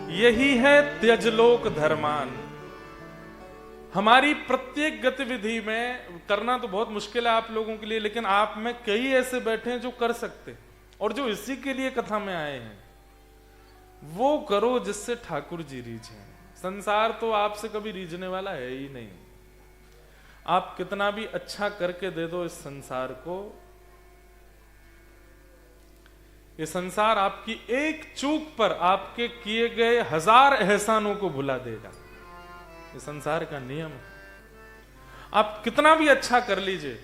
यही है त्यजलोक धर्मान। हमारी प्रत्येक गतिविधि में करना तो बहुत मुश्किल है आप लोगों के लिए, लेकिन आप में कई ऐसे बैठे हैं जो कर सकते और जो इसी के लिए कथा में आए हैं। वो करो जिससे ठाकुर जी रीझें। संसार तो आपसे कभी रीझने वाला है ही नहीं। आप कितना भी अच्छा करके दे दो इस संसार को, ये संसार आपकी एक चूक पर आपके किए गए 1000 एहसानों को भुला देगा। ये संसार का नियम है। आप कितना भी अच्छा कर लीजिए,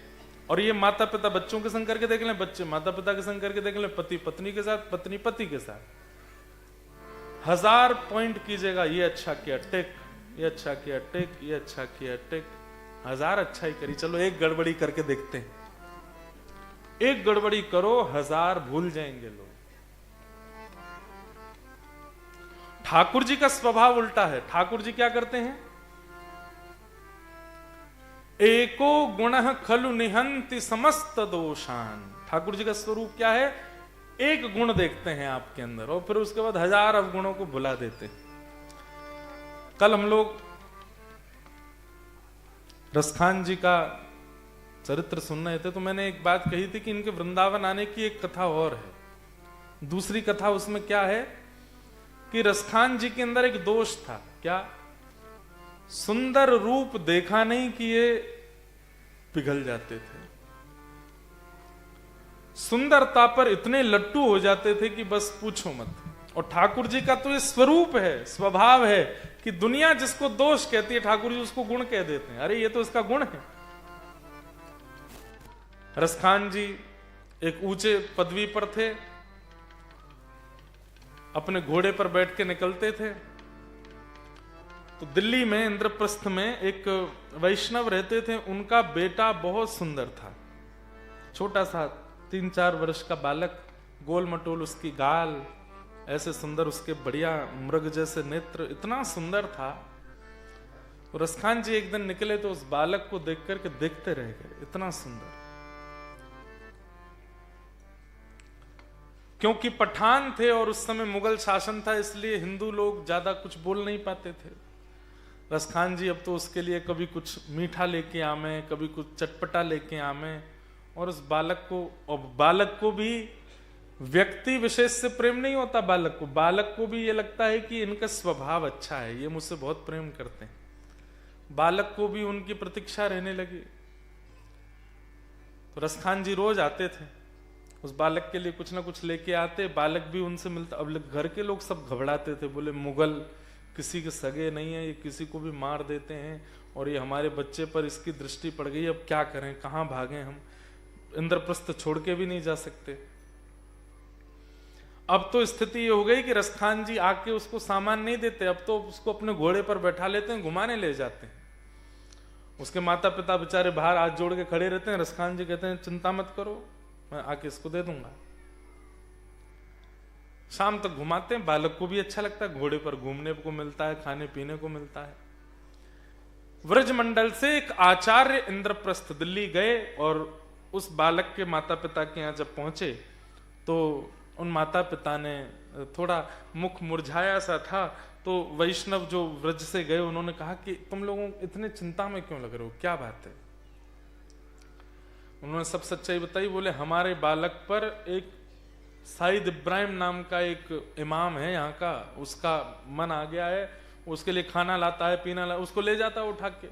और ये माता पिता बच्चों के संग करके देख लें, बच्चे माता पिता के संग करके देख लें, पति पत्नी के साथ, पत्नी पति के साथ, 1000 पॉइंट कीजिएगा, ये अच्छा किया टिक, ये अच्छा किया टिक, ये अच्छा किया टिक, 1000 अच्छा ही करी, चलो एक गड़बड़ी करके देखते हैं। एक गड़बड़ी करो, 1000 भूल जाएंगे लोग। ठाकुर जी का स्वभाव उल्टा है। ठाकुर जी क्या करते हैं? एको गुणः खलु निहंति समस्त दोषान। ठाकुर जी का स्वरूप क्या है? एक गुण देखते हैं आपके अंदर और फिर उसके बाद 1000 अवगुणों को भुला देते हैं। कल हम लोग रसखान जी का चरित्र सुन रहे थे, तो मैंने एक बात कही थी कि इनके वृंदावन आने की एक कथा और है। दूसरी कथा उसमें क्या है कि रसखान जी के अंदर एक दोष था। क्या? सुंदर रूप देखा नहीं कि ये पिघल जाते थे। सुंदरता पर इतने लट्टू हो जाते थे कि बस पूछो मत। और ठाकुर जी का तो ये स्वरूप है, स्वभाव है कि दुनिया जिसको दोष कहती है, ठाकुर जी उसको गुण कह देते हैं। अरे ये तो इसका गुण है। रसखान जी एक ऊंचे पदवी पर थे, अपने घोड़े पर बैठ के निकलते थे। तो दिल्ली में इंद्रप्रस्थ में एक वैष्णव रहते थे, उनका बेटा बहुत सुंदर था। छोटा सा 3-4 वर्ष का बालक, गोल मटोल उसकी गाल, ऐसे सुंदर उसके बढ़िया मृग जैसे नेत्र, इतना सुंदर था। तो रसखान जी एक दिन निकले तो उस बालक को देख करके देखते रह गए, इतना सुंदर। क्योंकि पठान थे और उस समय मुगल शासन था, इसलिए हिंदू लोग ज्यादा कुछ बोल नहीं पाते थे। रसखान जी अब तो उसके लिए कभी कुछ मीठा लेके आमे, कभी कुछ चटपटा लेके आमे, और उस बालक को, और बालक को भी व्यक्ति विशेष से प्रेम नहीं होता। बालक को भी ये लगता है कि इनका स्वभाव अच्छा है, ये मुझसे बहुत प्रेम करते हैं। बालक को भी उनकी प्रतीक्षा रहने लगी। तो रसखान जी रोज आते थे, उस बालक के लिए कुछ ना कुछ लेके आते, बालक भी उनसे मिलता। अब घर के लोग सब घबराते थे, बोले मुगल किसी के सगे नहीं है, ये किसी को भी मार देते हैं, और ये हमारे बच्चे पर इसकी दृष्टि पड़ गई, अब क्या करें, कहां भागें हम, इंद्रप्रस्थ छोड़ के भी नहीं जा सकते। अब तो स्थिति ये हो गई कि रसखान जी आके उसको सामान नहीं देते, अब तो उसको अपने घोड़े पर बैठा लेते हैं, घुमाने ले जाते हैं। उसके माता पिता बेचारे बाहर हाथ जोड़ के खड़े रहते हैं। रसखान जी कहते हैं चिंता मत करो, मैं आके इसको दे दूंगा। शाम तक घुमाते हैं, बालक को भी अच्छा लगता है, घोड़े पर घूमने को मिलता है, खाने पीने को मिलता है। व्रजमंडल से एक आचार्य इंद्रप्रस्थ दिल्ली गए और उस बालक के माता पिता के यहां जब पहुंचे तो उन माता पिता ने, थोड़ा मुख मुरझाया सा था, तो वैष्णव जो व्रज से गए उन्होंने कहा कि तुम लोगों इतने चिंता में क्यों लग रहे हो, क्या बात है? उन्होंने सब सच्चाई बताई। बोले हमारे बालक पर एक साइद इब्राहिम नाम का एक इमाम है यहाँ का, उसका मन आ गया है, उसके लिए खाना लाता है, पीना उसको ले जाता है उठा के।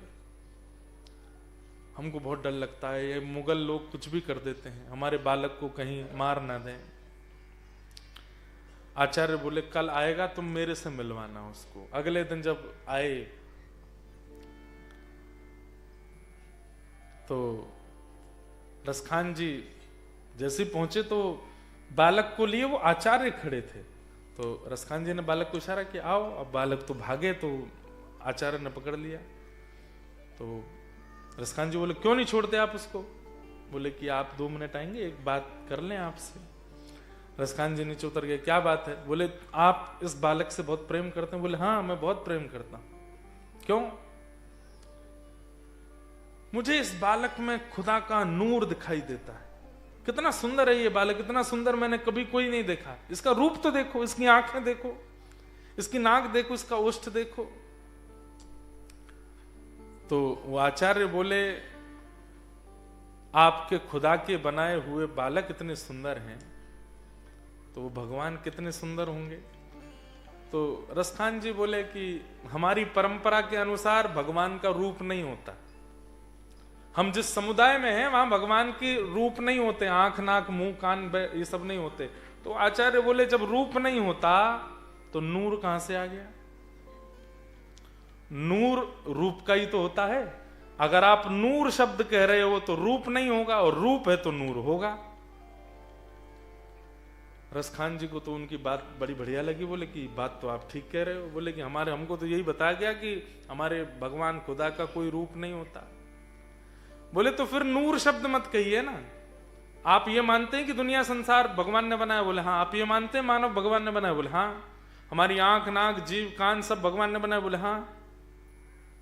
हमको बहुत डर लगता है, ये मुगल लोग कुछ भी कर देते हैं, हमारे बालक को कहीं मार ना दें। आचार्य बोले कल आएगा, तुम मेरे से मिलवाना उसको। अगले दिन जब आए तो रसखान जी जैसे पहुंचे तो बालक को लिए वो आचार्य खड़े थे। तो रसखान जी ने बालक को इशारा किया आओ। अब बालक तो भागे, तो आचार्य ने पकड़ लिया। तो रसखान जी बोले क्यों नहीं छोड़ते आप उसको? बोले कि आप 2 मिनट आएंगे, एक बात कर लें आपसे। रसखान जी नीचे उतर गए। क्या बात है? बोले आप इस बालक से बहुत प्रेम करते हैं? बोले हाँ मैं बहुत प्रेम करता हूं। क्यों? मुझे इस बालक में खुदा का नूर दिखाई देता है। कितना सुंदर है ये बालक, इतना सुंदर मैंने कभी कोई नहीं देखा। इसका रूप तो देखो, इसकी आंखें देखो, इसकी नाक देखो, इसका ओष्ठ देखो। तो वो आचार्य बोले, आपके खुदा के बनाए हुए बालक इतने सुंदर हैं, तो वो भगवान कितने सुंदर होंगे। तो रसखान जी बोले कि हमारी परंपरा के अनुसार भगवान का रूप नहीं होता। हम जिस समुदाय में हैं वहां भगवान की रूप नहीं होते, आंख नाक मुंह कान ये सब नहीं होते। तो आचार्य बोले जब रूप नहीं होता तो नूर कहां से आ गया? नूर रूप का ही तो होता है। अगर आप नूर शब्द कह रहे हो तो रूप नहीं होगा, और रूप है तो नूर होगा। रसखान जी को तो उनकी बात बड़ी बढ़िया लगी। बोले कि बात तो आप ठीक कह रहे हो। बोले कि हमको तो यही बताया गया कि हमारे भगवान खुदा का कोई रूप नहीं होता। बोले तो फिर नूर शब्द मत कहिए ना। आप ये मानते हैं कि दुनिया संसार भगवान ने बनाया? बोले हाँ। आप ये मानते हैं मानव भगवान ने बनाया? बोले हाँ। हमारी आंख नाक जीव कान सब भगवान ने बनाया? बोले हाँ।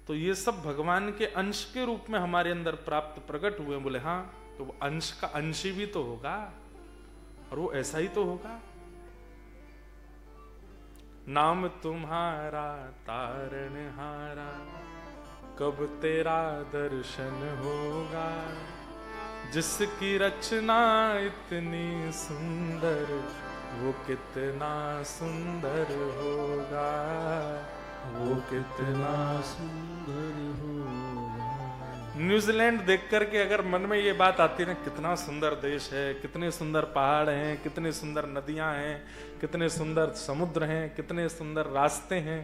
तो ये सब भगवान के अंश के रूप में हमारे अंदर प्राप्त प्रकट हुए? बोले हाँ। तो वो अंश का अंशी भी तो होगा, और वो ऐसा ही तो होगा। नाम तुम्हारा तारनहारा, कब तेरा दर्शन होगा। जिसकी रचना इतनी सुंदर, वो कितना सुंदर होगा, वो कितना सुंदर होगा। न्यूजीलैंड देख करके अगर मन में ये बात आती है ना, कितना सुंदर देश है, कितने सुंदर पहाड़ हैं, कितने सुंदर नदियां हैं, कितने सुंदर समुद्र हैं, कितने सुंदर रास्ते हैं,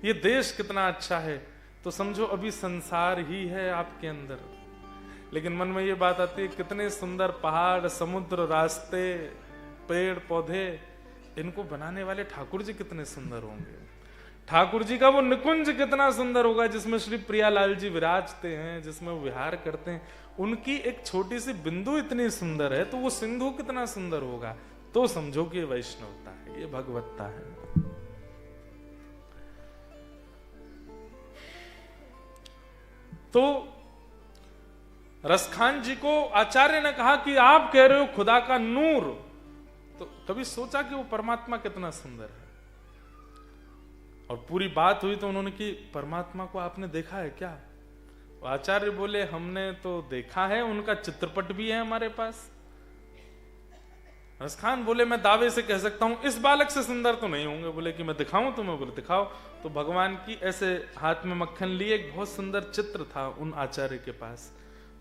ये देश कितना अच्छा है, तो समझो अभी संसार ही है आपके अंदर। लेकिन मन में ये बात आती है, कितने सुंदर पहाड़, समुद्र, रास्ते, पेड़ पौधे, इनको बनाने वाले ठाकुर जी कितने सुंदर होंगे। ठाकुर जी का वो निकुंज कितना सुंदर होगा जिसमें श्री प्रियालाल जी विराजते हैं, जिसमें वो विहार करते हैं। उनकी एक छोटी सी बिंदु इतनी सुंदर है, तो वो सिंधु कितना सुंदर होगा। तो समझो कि ये वैष्णवता है, ये भगवत्ता है। तो रसखान जी को आचार्य ने कहा कि आप कह रहे हो खुदा का नूर, तो कभी सोचा कि वो परमात्मा कितना सुंदर है? और पूरी बात हुई तो उन्होंने कि परमात्मा को आपने देखा है क्या? आचार्य बोले हमने तो देखा है, उनका चित्रपट भी है हमारे पास। रसखान बोले मैं दावे से कह सकता हूं इस बालक से सुंदर तो नहीं होंगे। बोले कि मैं दिखाऊं तुम्हें? बोले दिखाओ। तो भगवान की ऐसे हाथ में मक्खन लिए एक बहुत सुंदर चित्र था उन आचार्य के पास,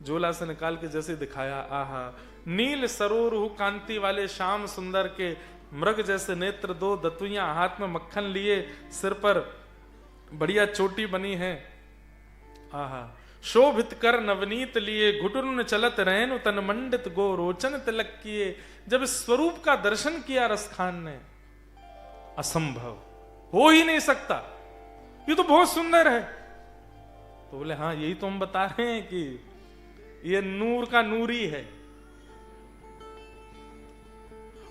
झोला से निकाल के जैसे दिखाया, आहा, नील सरोरु कांति वाले श्याम सुंदर के मृग जैसे नेत्र, दो दतुइयां, हाथ में मक्खन लिए, सिर पर बढ़िया चोटी बनी है, आहा, शोभित कर नवनीत लिए, घुटुन चलत रहन तन मंडित गो रोचन तिलक किए। जब इस स्वरूप का दर्शन किया रसखान ने, असंभव, हो ही नहीं सकता, ये तो बहुत सुंदर है। तो बोले हाँ, यही तो हम बता रहे हैं कि ये नूर का नूरी है।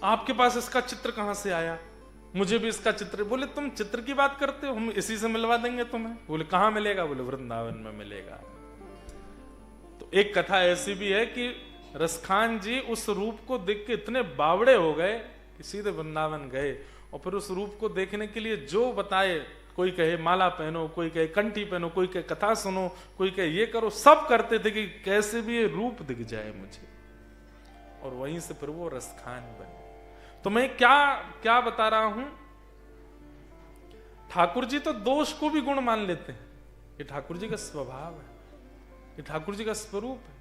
आपके पास इसका चित्र कहां से आया? मुझे भी इसका चित्र। बोले तुम चित्र की बात करते हो, हम इसी से मिलवा देंगे तुम्हें। बोले कहां मिलेगा? बोले वृंदावन में मिलेगा। तो एक कथा ऐसी भी है कि रसखान जी उस रूप को देख के इतने बावड़े हो गए कि सीधे वृंदावन गए, और फिर उस रूप को देखने के लिए जो बताए, कोई कहे माला पहनो, कोई कहे कंठी पहनो, कोई कहे कथा सुनो, कोई कहे ये करो, सब करते थे कि कैसे भी ये रूप दिख जाए मुझे। और वहीं से फिर वो रसखान बने। तो मैं क्या क्या बता रहा हूं, ठाकुर जी तो दोष को भी गुण मान लेते हैं। ये ठाकुर जी का स्वभाव है, ये ठाकुर जी का स्वरूप है।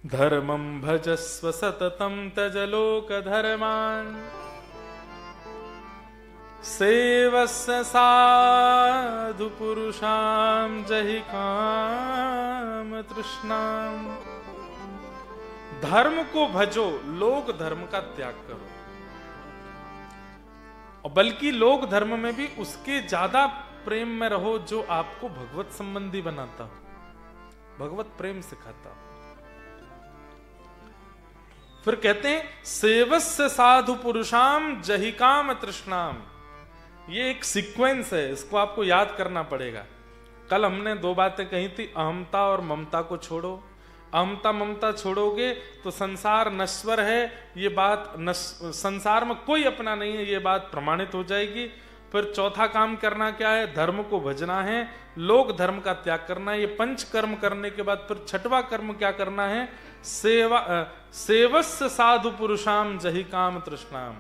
धर्मं भजस्व सततं तज लोक धर्मान, सेवस्य साधु पुरुषां जहि काम तृष्णाम। धर्म को भजो, लोक धर्म का त्याग करो, और बल्कि लोक धर्म में भी उसके ज्यादा प्रेम में रहो जो आपको भगवत संबंधी बनाता हो, भगवत प्रेम सिखाता हो। फिर कहते हैं सेवस्य साधु पुरुषाम जहि काम तृष्णाम। ये एक सीक्वेंस है, इसको आपको याद करना पड़ेगा। कल हमने दो बातें कही थी, अहमता और ममता को छोड़ो, अहमता ममता छोड़ोगे तो संसार नश्वर है, ये बात संसार में कोई अपना नहीं है, ये बात प्रमाणित हो जाएगी। फिर चौथा काम करना क्या है? धर्म को भजना है, लोक धर्म का त्याग करना है। ये पंच कर्म करने के बाद फिर छठवां कर्म क्या करना है? सेवस्य साधु पुरुषाम जहि काम तृष्णाम।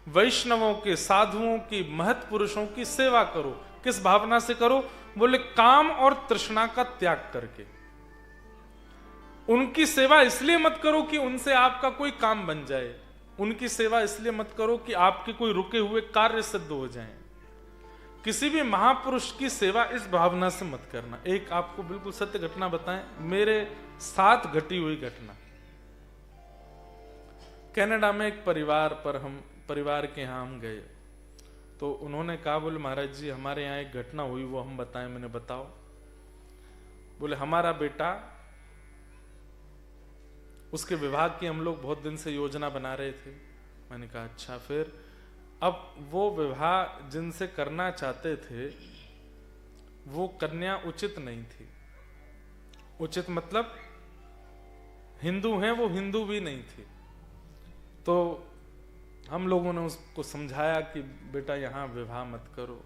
वैष्णवों के, साधुओं की, महत पुरुषों की सेवा करो। किस भावना से करो? बोले काम और तृष्णा का त्याग करके। उनकी सेवा इसलिए मत करो कि उनसे आपका कोई काम बन जाए, उनकी सेवा इसलिए मत करो कि आपके कोई रुके हुए कार्य सिद्ध हो जाएं। किसी भी महापुरुष की सेवा इस भावना से मत करना। एक आपको बिल्कुल सत्य घटना बताएं, मेरे साथ घटी हुई घटना। कनाडा में एक परिवार के यहां हम गए, तो उन्होंने कहा, बोले महाराज जी हमारे यहाँ एक घटना हुई, वो हम बताएं। मैंने बताओ। बोले हमारा बेटा, उसके विवाह की हम लोग बहुत दिन से योजना बना रहे थे। मैंने कहा अच्छा, फिर? अब वो विवाह जिनसे करना चाहते थे वो कन्या उचित नहीं थी। उचित मतलब हिंदू हैं, वो हिंदू भी नहीं थी। तो हम लोगों ने उसको समझाया कि बेटा यहाँ विवाह मत करो।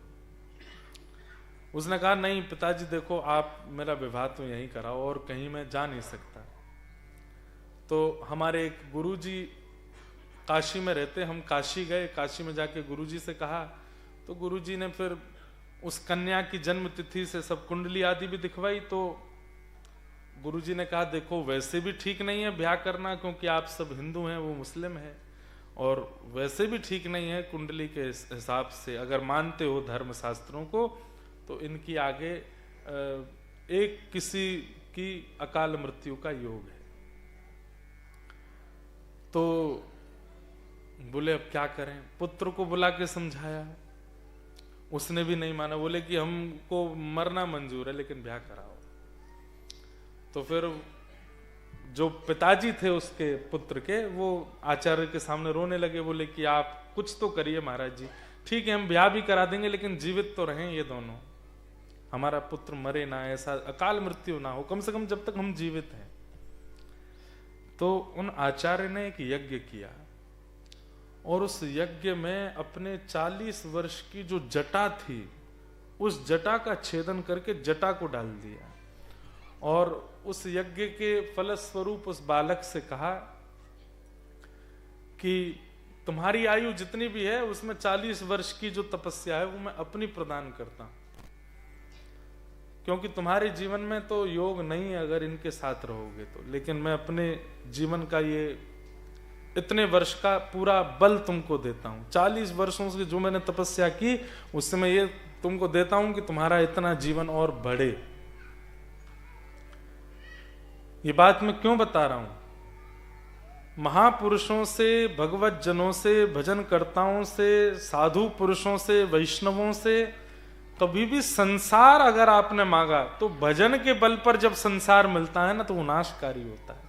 उसने कहा नहीं पिताजी देखो, आप मेरा विवाह तो यहीं कराओ और कहीं मैं जा नहीं सकता। तो हमारे एक गुरुजी काशी में रहते, हम काशी गए। काशी में जाके गुरुजी से कहा, तो गुरुजी ने फिर उस कन्या की जन्म तिथि से सब कुंडली आदि भी दिखवाई। तो गुरुजी ने कहा देखो वैसे भी ठीक नहीं है ब्याह करना, क्योंकि आप सब हिंदू हैं, वो मुस्लिम है, और वैसे भी ठीक नहीं है कुंडली के हिसाब से। अगर मानते हो धर्म शास्त्रों को तो इनकी आगे एक किसी की अकाल मृत्यु का योग है। तो बोले अब क्या करें? पुत्र को बुला के समझाया, उसने भी नहीं माना। बोले कि हमको मरना मंजूर है लेकिन ब्याह कराओ। तो फिर जो पिताजी थे उसके पुत्र के, वो आचार्य के सामने रोने लगे। बोले कि आप कुछ तो करिए महाराज जी, ठीक है हम ब्याह भी करा देंगे लेकिन जीवित तो रहें ये दोनों, हमारा पुत्र मरे ना, ऐसा अकाल मृत्यु ना हो, कम से कम जब तक हम जीवित हैं। तो उन आचार्य ने एक यज्ञ किया और उस यज्ञ में अपने 40 वर्ष की जो जटा थी उस जटा का छेदन करके जटा को डाल दिया और उस यज्ञ के फलस्वरूप उस बालक से कहा कि तुम्हारी आयु जितनी भी है उसमें 40 वर्ष की जो तपस्या है वो मैं अपनी प्रदान करता हूं, क्योंकि तुम्हारे जीवन में तो योग नहीं है अगर इनके साथ रहोगे तो, लेकिन मैं अपने जीवन का ये इतने वर्ष का पूरा बल तुमको देता हूं। 40 वर्षों से जो मैंने तपस्या की उससे मैं ये तुमको देता हूं कि तुम्हारा इतना जीवन और बढ़े। ये बात मैं क्यों बता रहा हूं? महापुरुषों से, भगवत जनों से, भजन कर्ताओं से, साधु पुरुषों से, वैष्णवों से कभी भी संसार अगर आपने मांगा तो भजन के बल पर जब संसार मिलता है ना तो वो नाशकारी होता है।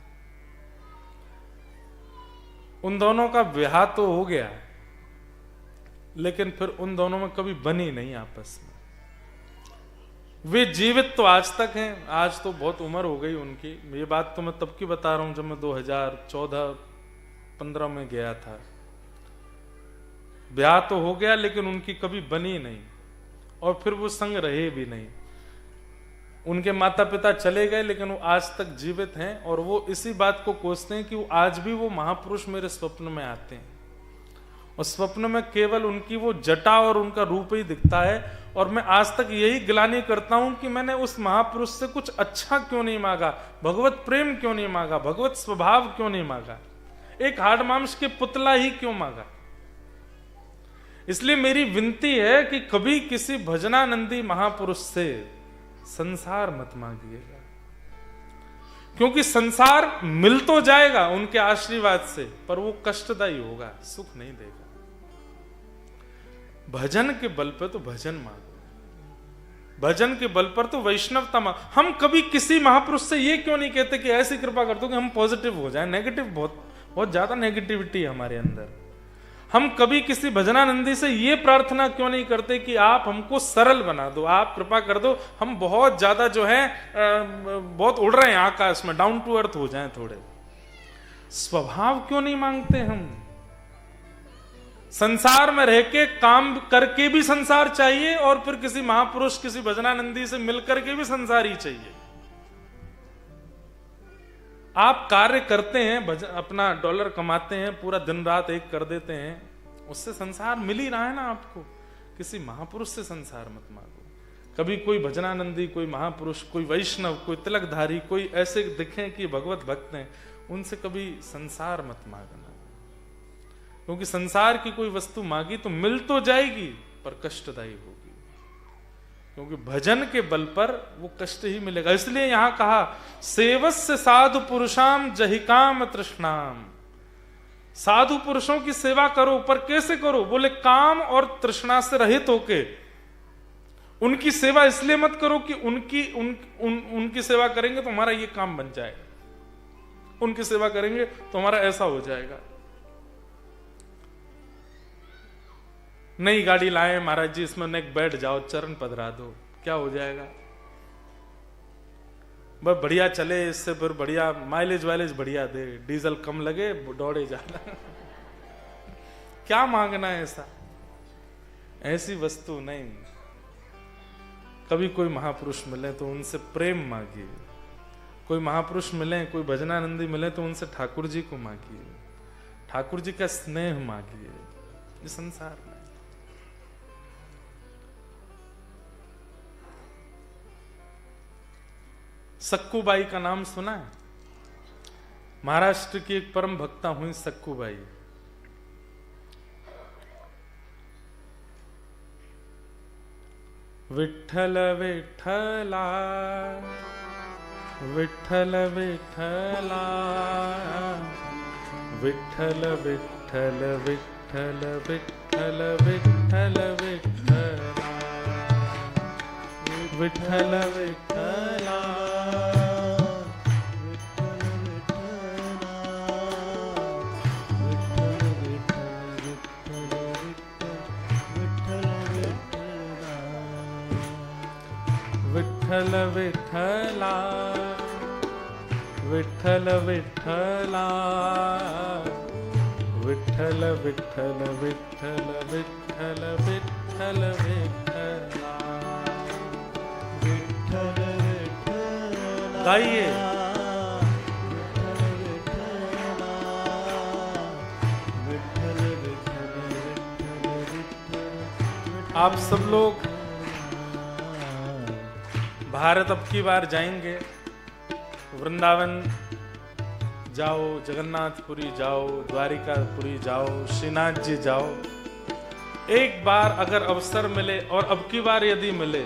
उन दोनों का विवाह तो हो गया लेकिन फिर उन दोनों में कभी बनी नहीं आपस में। वे जीवित तो आज तक हैं, आज तो बहुत उम्र हो गई उनकी। ये बात तो मैं तब की बता रहा हूं जब मैं 2014-15 में गया था। ब्याह तो हो गया लेकिन उनकी कभी बनी नहीं और फिर वो संग रहे भी नहीं। उनके माता पिता चले गए लेकिन वो आज तक जीवित हैं और वो इसी बात को कोसते हैं कि वो आज भी वो महापुरुष मेरे स्वप्न में आते हैं और स्वप्न में केवल उनकी वो जटा और उनका रूप ही दिखता है। और मैं आज तक यही गिलानी करता हूं कि मैंने उस महापुरुष से कुछ अच्छा क्यों नहीं मांगा, भगवत प्रेम क्यों नहीं मांगा, भगवत स्वभाव क्यों नहीं मांगा, एक हाड़ मांस के पुतला ही क्यों मांगा। इसलिए मेरी विनती है कि कभी किसी भजनानंदी महापुरुष से संसार मत मांगिएगा, क्योंकि संसार मिल तो जाएगा उनके आशीर्वाद से पर वो कष्टदायी होगा, सुख नहीं देगा। भजन के बल पर तो भजन मांगो, भजन के बल पर तो वैष्णवता मांगो। हम कभी किसी महापुरुष से ये क्यों नहीं कहते कि ऐसी कृपा कर दो कि हम पॉजिटिव हो जाएं। नेगेटिव बहुत ज्यादा नेगेटिविटी है हमारे अंदर। हम कभी किसी भजनानंदी से ये प्रार्थना क्यों नहीं करते कि आप हमको सरल बना दो, आप कृपा कर दो, हम बहुत ज्यादा जो है बहुत उड़ रहे हैं आकाश में, डाउन टू अर्थ हो जाएं थोड़े। स्वभाव क्यों नहीं मांगते हम? संसार में रह के काम करके भी संसार चाहिए और फिर किसी महापुरुष किसी भजनानंदी से मिलकर के भी संसार ही चाहिए। आप कार्य करते हैं, अपना डॉलर कमाते हैं, पूरा दिन रात एक कर देते हैं, उससे संसार मिल ही रहा है ना आपको। किसी महापुरुष से संसार मत मांगो। कभी कोई भजनानंदी, कोई महापुरुष, कोई वैष्णव, कोई तिलकधारी, कोई ऐसे दिखें कि भगवत भक्त हैं, उनसे कभी संसार मत मांगना, क्योंकि संसार की कोई वस्तु मांगी तो मिल तो जाएगी पर कष्टदायी होगी, क्योंकि भजन के बल पर वो कष्ट ही मिलेगा। इसलिए यहां कहा सेवस्य साधु पुरुषाम जहिकाम तृष्णाम। साधु पुरुषों की सेवा करो, पर कैसे करो? बोले काम और तृष्णा से रहित होके। उनकी सेवा इसलिए मत करो कि उनकी सेवा करेंगे तो हमारा ये काम बन जाएगा, उनकी सेवा करेंगे तो हमारा ऐसा हो जाएगा। नई गाड़ी लाए महाराज जी, इसमें नेक बैठ जाओ, चरण पधरा दो, क्या हो जाएगा? बस बढ़िया चले, इससे फिर बढ़िया माइलेज वाइलेज बढ़िया दे, डीजल कम लगे, दौड़े जाना। क्या मांगना है ऐसा? ऐसी वस्तु नहीं। कभी कोई महापुरुष मिले तो उनसे प्रेम मांगिए, कोई महापुरुष मिले, कोई भजनानंदी मिले तो उनसे ठाकुर जी को मांगिए, ठाकुर जी का स्नेह मांगिए। ये संसार में सक्कूबाई का नाम सुना है? महाराष्ट्र की एक परम भक्ता हुई सक्कूबाई। विठ्ठल विठ्ठला विठ्ठल विठ्ठला विठ्ठल विठ्ठल विठ्ठल विठ्ठल विठ्ठल विठ्ठला विठ्ठल विठ्ठला विठ्ठल विठ्ठला विठ्ठल विठ्ठला विठ्ठल विठ्ठल विठ्ठल विठ्ठल विठ्ठल विठ्ठला विठ्ठल विठ्ठला। गाइए। आप सब लोग भारत अब की बार जाएंगे, वृंदावन जाओ, जगन्नाथपुरी जाओ, द्वारिकापुरी जाओ, श्रीनाथ जी जाओ। एक बार अगर अवसर मिले, और अब की बार यदि मिले,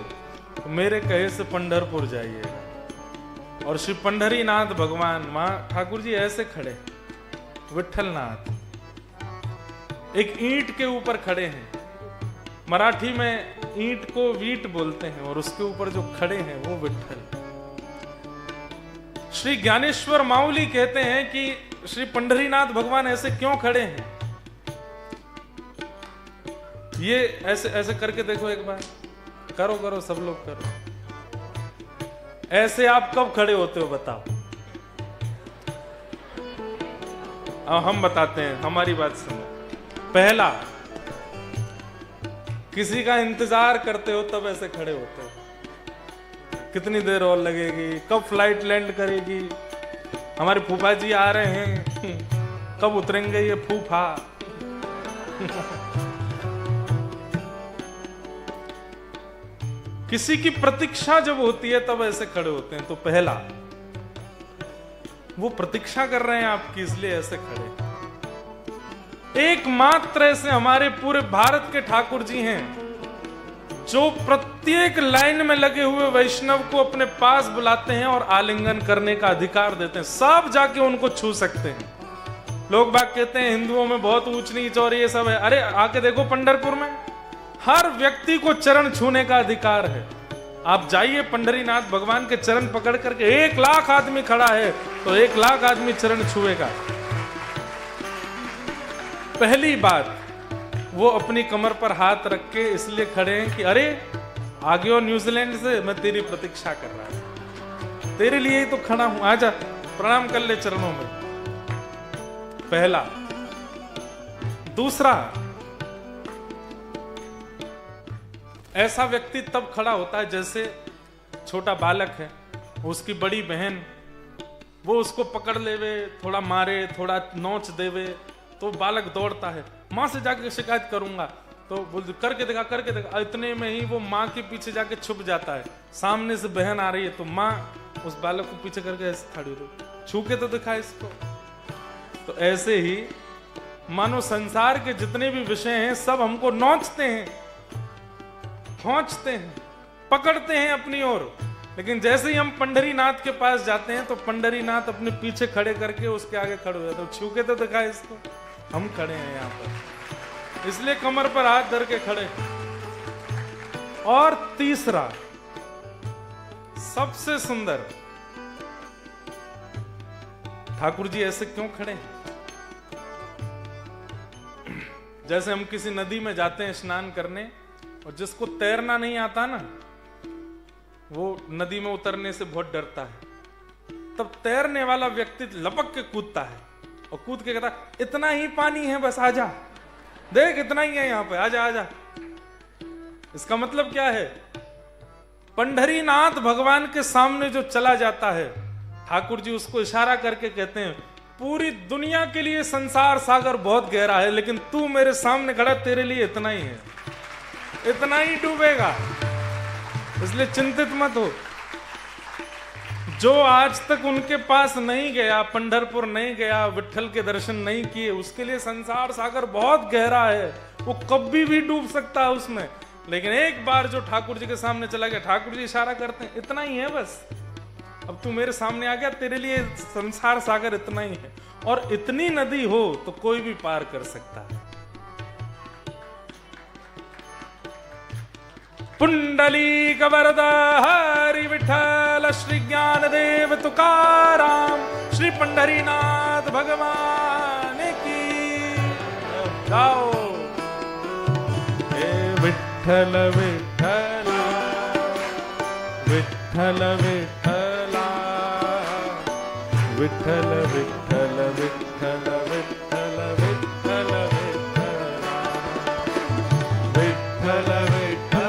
तो मेरे कहे से पंढरपुर जाइएगा। और श्री पंढरीनाथ भगवान, मां ठाकुर जी ऐसे खड़े, विठ्ठलनाथ एक ईंट के ऊपर खड़े हैं। मराठी में ईंट को वीट बोलते हैं, और उसके ऊपर जो खड़े हैं वो विठ्ठल। श्री ज्ञानेश्वर माउली कहते हैं कि श्री पंढरीनाथ भगवान ऐसे क्यों खड़े हैं। ये ऐसे ऐसे करके देखो एक बार, करो करो सब लोग करो। ऐसे आप कब खड़े होते हो बताओ? अब हम बताते हैं, हमारी बात सुनो। पहला, किसी का इंतजार करते हो तब ऐसे खड़े होते हो। कितनी देर और लगेगी, कब फ्लाइट लैंड करेगी, हमारे फूफा जी आ रहे हैं, कब उतरेंगे ये फूफा। किसी की प्रतीक्षा जब होती है तब ऐसे खड़े होते हैं। तो पहला, वो प्रतीक्षा कर रहे हैं आपकी, इसलिए ऐसे खड़े। एकमात्र ऐसे हमारे पूरे भारत के ठाकुर जी हैं जो प्रत्येक लाइन में लगे हुए वैष्णव को अपने पास बुलाते हैं और आलिंगन करने का अधिकार देते हैं। सब जाके उनको छू सकते हैं। लोग बात कहते हैं हिंदुओं में बहुत ऊंच नीच और ये सब है। अरे आके देखो पंढरपुर में, हर व्यक्ति को चरण छूने का अधिकार है। आप जाइए पंढरीनाथ भगवान के चरण पकड़ करके, 1 लाख आदमी खड़ा है तो 1 लाख आदमी चरण छुएगा। पहली बात, वो अपनी कमर पर हाथ रख के इसलिए खड़े हैं कि अरे आ गए हो न्यूजीलैंड से, मैं तेरी प्रतीक्षा कर रहा हूं, तेरे लिए ही तो खड़ा हूं, आजा प्रणाम कर ले चरणों में। पहला। दूसरा, ऐसा व्यक्ति तब खड़ा होता है जैसे छोटा बालक है, उसकी बड़ी बहन वो उसको पकड़ लेवे, थोड़ा मारे, थोड़ा नोच देवे, तो बालक दौड़ता है, माँ से जाके शिकायत करूंगा, तो बोल करके देखा, करके देखा। इतने में ही वो माँ के पीछे जाके छुप जाता है। सामने से बहन आ रही है तो माँ उस बालक को पीछे करके ऐसे खड़ी हो, छू के तो दिखा इसको। तो ऐसे ही मानो संसार के जितने भी विषय हैं सब हमको नोचते हैं, खींचते हैं, पकड़ते हैं अपनी ओर, लेकिन जैसे ही हम पंढरीनाथ के पास जाते हैं तो पंढरीनाथ अपने पीछे खड़े करके उसके आगे खड़े हो जाते हैं। छू के तो दिखा इसको, हम खड़े हैं यहाँ पर, इसलिए कमर पर हाथ धर के खड़े। और तीसरा, सबसे सुंदर, ठाकुर जी ऐसे क्यों खड़े हैं? जैसे हम किसी नदी में जाते हैं स्नान करने, और जिसको तैरना नहीं आता ना, वो नदी में उतरने से बहुत डरता है। तब तैरने वाला व्यक्ति लपक के कूदता है और कूद के कहता इतना ही पानी है, बस आजा, देख इतना ही है यहाँ पे, आजा आजा। इसका मतलब क्या है? पंढरीनाथ भगवान के सामने जो चला जाता है, ठाकुर जी उसको इशारा करके कहते हैं पूरी दुनिया के लिए संसार सागर बहुत गहरा है, लेकिन तू मेरे सामने खड़ा, तेरे लिए इतना ही है, इतना ही डूबेगा, इसलिए चिंतित मत हो। जो आज तक उनके पास नहीं गया, पंढरपुर नहीं गया, विट्ठल के दर्शन नहीं किए, उसके लिए संसार सागर बहुत गहरा है, वो कभी भी डूब सकता है उसमें। लेकिन एक बार जो ठाकुर जी के सामने चला गया, ठाकुर जी इशारा करते हैं इतना ही है बस, अब तू मेरे सामने आ गया, तेरे लिए संसार सागर इतना ही है। और इतनी नदी हो तो कोई भी पार कर सकता है। पुंडलीक वरदा हरि विठ्ठल, श्री ज्ञानदेव तुकाराम, श्री पंढरीनाथ भगवान की। जाओ हे विठ्ठल विठ्ठल, विठ्ठल विठ्ठला, विठ्ठल विठ्ठल विठ्ठल विठ्ठल विठ्ठल विठ्ठल विठ्ठल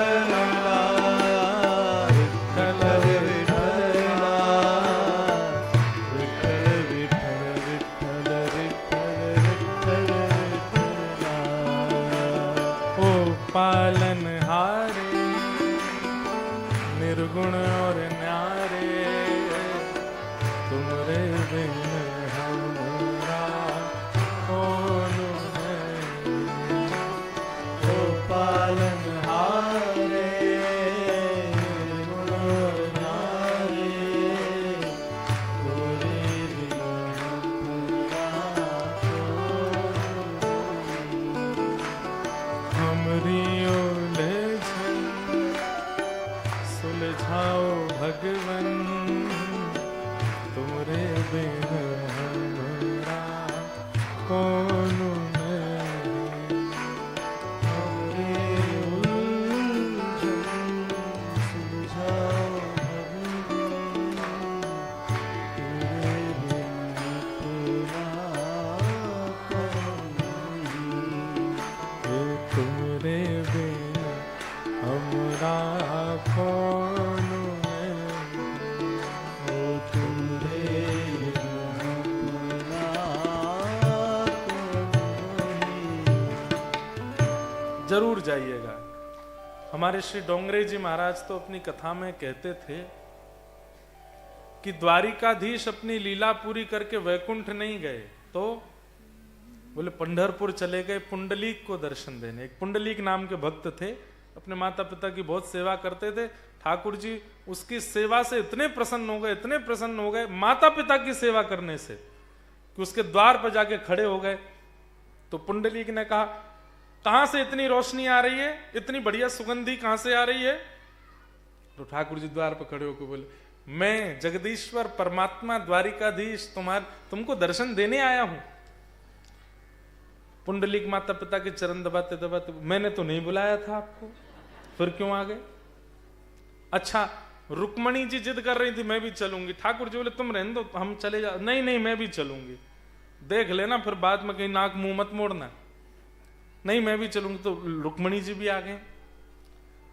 पालन हारे, निर्गुण और न्यारे, तुमरे बिन हमरा कौन है। ओ पालन हारे, निर्गुण और न्यारे, तुमरे बिन हमरा हमरी सुलझाओ भगवन, तुमरे बिन हमरा कौन नहीं। सुलझाओ भगवन, तुमरे बिन तुमरे बिन हमरा कौन है। ओ तुमरे जरूर जाइएगा। हमारे श्री डोंगरे जी महाराज तो अपनी कथा में कहते थे कि द्वारिकाधीश अपनी लीला पूरी करके वैकुंठ नहीं गए, तो बोले पंढरपुर चले गए पुंडलीक को दर्शन देने। एक पुंडलीक नाम के भक्त थे, अपने माता पिता की बहुत सेवा करते थे। ठाकुर जी उसकी सेवा से इतने प्रसन्न हो गए, इतने प्रसन्न हो गए माता पिता की सेवा करने से, कि उसके द्वार पर जाके खड़े हो गए। तो पुंडलीक ने कहा कहां से इतनी रोशनी आ रही है, इतनी बढ़िया सुगंधी कहां से आ रही है? तो ठाकुर जी द्वार पर खड़े होकर बोले मैं जगदीश्वर परमात्मा द्वारिकाधीश तुमको दर्शन देने आया हूं। पुंडलिक माता पिता के चरण दबाते दबाते, मैंने तो नहीं बुलाया था आपको, फिर क्यों आ गए? अच्छा, रुक्मणी जी जिद कर रही थी मैं भी चलूंगी, ठाकुर जी बोले तुम रहने दो, हम चले जा, नहीं नहीं मैं भी चलूंगी, देख लेना फिर बाद में कहीं नाक मुंह मत मोड़ना, नहीं मैं भी चलूंगी। तो रुक्मणी जी भी आ गए।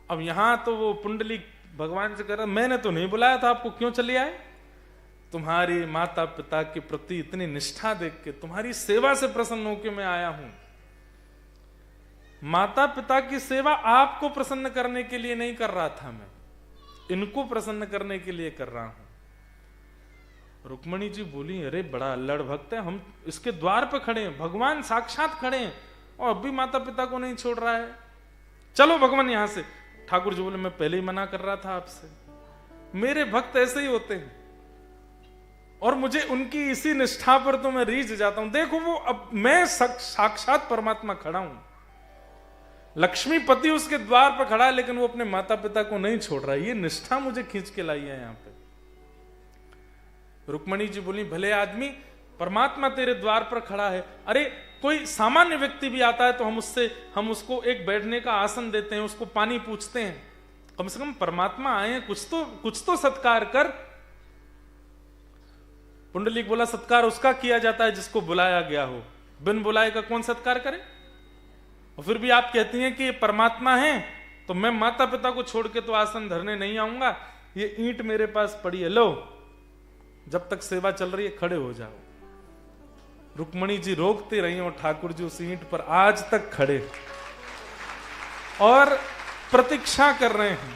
अब यहां तो वो पुंडलिक भगवान से कह रहा मैंने तो नहीं बुलाया था आपको, क्यों चले आए? तुम्हारी माता पिता के प्रति इतनी निष्ठा देख के, तुम्हारी सेवा से प्रसन्न होकर मैं आया हूं। माता पिता की सेवा आपको प्रसन्न करने के लिए नहीं कर रहा था मैं, इनको प्रसन्न करने के लिए कर रहा हूं। रुक्मणी जी बोली अरे बड़ा अल्लड़ भक्त है, हम इसके द्वार पर खड़े हैं, भगवान साक्षात खड़े हैं और अब भी माता पिता को नहीं छोड़ रहा है, चलो भगवान यहां से। ठाकुर जी बोले मैं पहले ही मना कर रहा था आपसे, मेरे भक्त ऐसे ही होते हैं और मुझे उनकी इसी निष्ठा पर तो मैं रीझ जाता हूं। देखो वो अब मैं साक्षात परमात्मा खड़ा हूं, लक्ष्मीपति उसके द्वार पर खड़ा है लेकिन वो अपने माता पिता को नहीं छोड़ रहा है, ये निष्ठा मुझे खींच के लाई है यहां पे। रुक्मणी जी बोली भले आदमी, परमात्मा तेरे द्वार पर खड़ा है, अरे कोई सामान्य व्यक्ति भी आता है तो हम उसको एक बैठने का आसन देते हैं, उसको पानी पूछते हैं, कम से कम परमात्मा आए हैं कुछ तो सत्कार कर। पुंडलिक बोला सत्कार उसका किया जाता है जिसको बुलाया गया हो, बिन बुलाए का कौन सत्कार करे? और फिर भी आप कहती हैं कि ये परमात्मा है तो मैं माता पिता को छोड़ के तो आसन धरने नहीं आऊंगा, ये ईंट मेरे पास पड़ी है, लो जब तक सेवा चल रही है खड़े हो जाओ। रुक्मणी जी रोकती रही और ठाकुर जी उस ईंट पर आज तक खड़े और प्रतीक्षा कर रहे हैं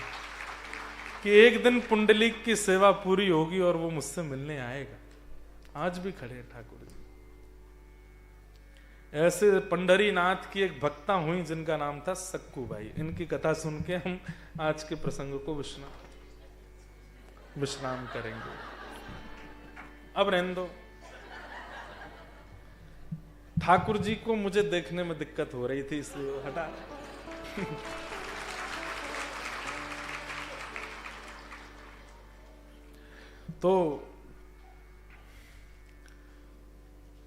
कि एक दिन पुंडलिक की सेवा पूरी होगी और वो मुझसे मिलने आएगा। आज भी खड़े हैं ठाकुर जी। ऐसे पंडरी नाथ की एक भक्ता हुई जिनका नाम था सक्कू बाई। इनकी कथा सुन के हम आज के प्रसंग को विश्राम करेंगे। अब रहने दो, ठाकुर जी को मुझे देखने में दिक्कत हो रही थी इसलिए हटा। तो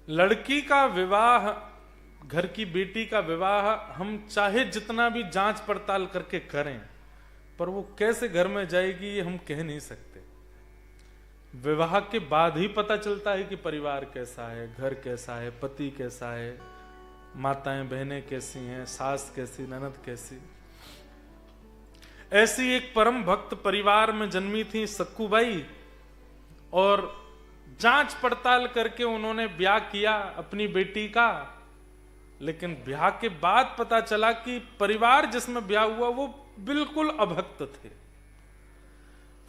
लड़की का विवाह, घर की बेटी का विवाह हम चाहे जितना भी जांच पड़ताल करके करें, पर वो कैसे घर में जाएगी ये हम कह नहीं सकते। विवाह के बाद ही पता चलता है कि परिवार कैसा है, घर कैसा है, पति कैसा है, माताएं बहनें कैसी हैं, सास कैसी, ननद कैसी। ऐसी एक परम भक्त परिवार में जन्मी थी सक्कू बाई और जांच पड़ताल करके उन्होंने ब्याह किया अपनी बेटी का। लेकिन ब्याह के बाद पता चला कि परिवार जिसमें ब्याह हुआ वो बिल्कुल अभक्त थे,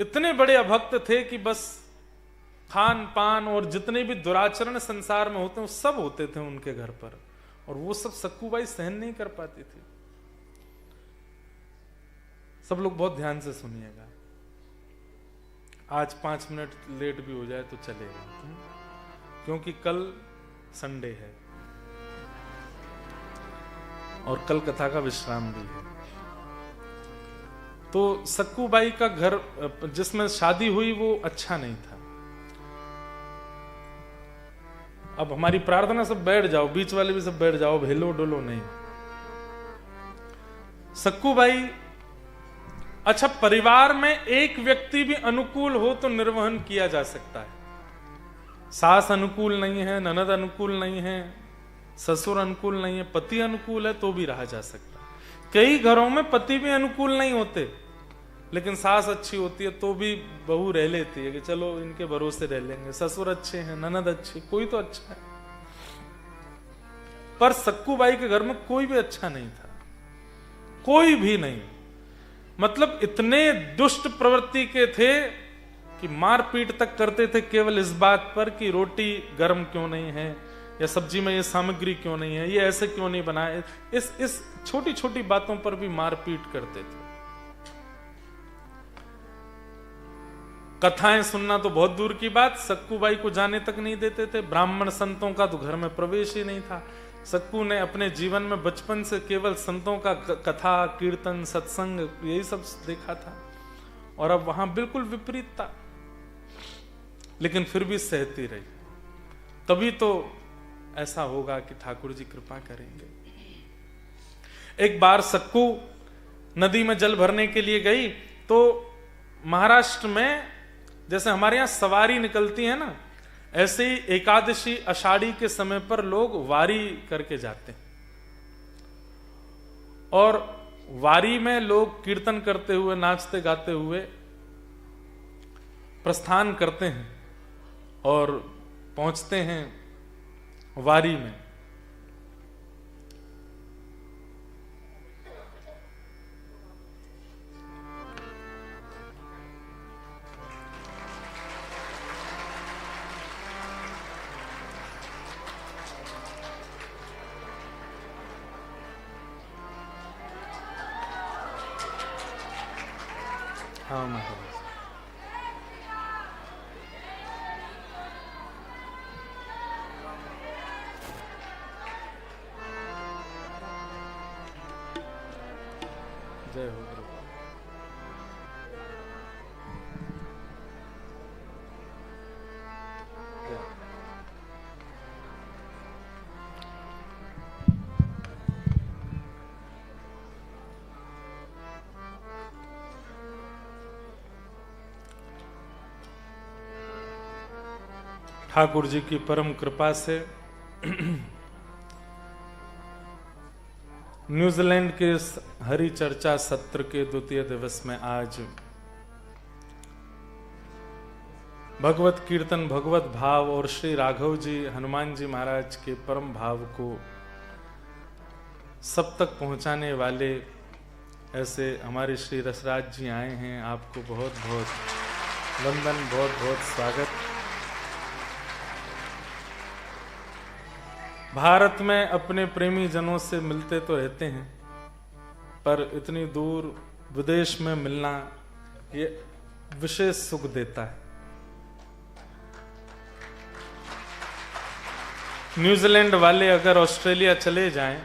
इतने बड़े अभक्त थे कि बस खान पान और जितने भी दुराचरण संसार में होते हैं वो सब होते थे उनके घर पर, और वो सब सक्कू बाई सहन नहीं कर पाती थी। सब लोग बहुत ध्यान से सुनिएगा, आज 5 मिनट लेट भी हो जाए तो चलेगा, क्योंकि कल संडे है और कल कथा का विश्राम भी है। तो सक्कू बाई का घर जिसमें शादी हुई वो अच्छा नहीं था। अब हमारी प्रार्थना सब बैठ जाओ, बीच वाले भी सब बैठ जाओ, हिलो डोलो नहीं। सक्कू बाई, अच्छा परिवार में एक व्यक्ति भी अनुकूल हो तो निर्वहन किया जा सकता है। सास अनुकूल नहीं है, ननद अनुकूल नहीं है, ससुर अनुकूल नहीं है, पति अनुकूल है तो भी रहा जा सकता है। कई घरों में पति भी अनुकूल नहीं होते लेकिन सास अच्छी होती है तो भी बहू रह लेती है कि चलो इनके भरोसे रह लेंगे, ससुर अच्छे हैं, ननद अच्छी, कोई तो अच्छा है। पर सक्कू बाई के घर में कोई भी अच्छा नहीं था, कोई भी नहीं। मतलब इतने दुष्ट प्रवृत्ति के थे कि मारपीट तक करते थे केवल इस बात पर कि रोटी गर्म क्यों नहीं है, या सब्जी में ये सामग्री क्यों नहीं है, ये ऐसे क्यों नहीं बनाए। इस छोटी छोटी बातों पर भी मारपीट करते थे। कथाएं सुनना तो बहुत दूर की बात, सक्कू बाई को जाने तक नहीं देते थे। ब्राह्मण संतों का तो घर में प्रवेश ही नहीं था। सक्कू ने अपने जीवन में बचपन से केवल संतों का कथा कीर्तन सत्संग यही सब देखा था, और अब वहां बिल्कुल विपरीत था, लेकिन फिर भी सहती रही। तभी तो ऐसा होगा कि ठाकुर जी कृपा करेंगे। एक बार सक्कू नदी में जल भरने के लिए गई, तो महाराष्ट्र में जैसे हमारे यहां सवारी निकलती है ना, ऐसे ही एकादशी आषाढ़ी के समय पर लोग वारी करके जाते हैं, और वारी में लोग कीर्तन करते हुए, नाचते गाते हुए प्रस्थान करते हैं और पहुंचते हैं वारी में। हाँ महाराज, जय हो गुरु। ठाकुर जी की परम कृपा से न्यूजीलैंड के इस हरि चर्चा सत्र के द्वितीय दिवस में आज भगवत कीर्तन, भगवत भाव और श्री राघव जी, हनुमान जी महाराज के परम भाव को सब तक पहुंचाने वाले ऐसे हमारे श्री रसराज जी आए हैं। आपको बहुत बहुत वंदन, बहुत बहुत स्वागत। भारत में अपने प्रेमी जनों से मिलते तो रहते हैं, पर इतनी दूर विदेश में मिलना ये विशेष सुख देता है। न्यूजीलैंड वाले अगर ऑस्ट्रेलिया चले जाएं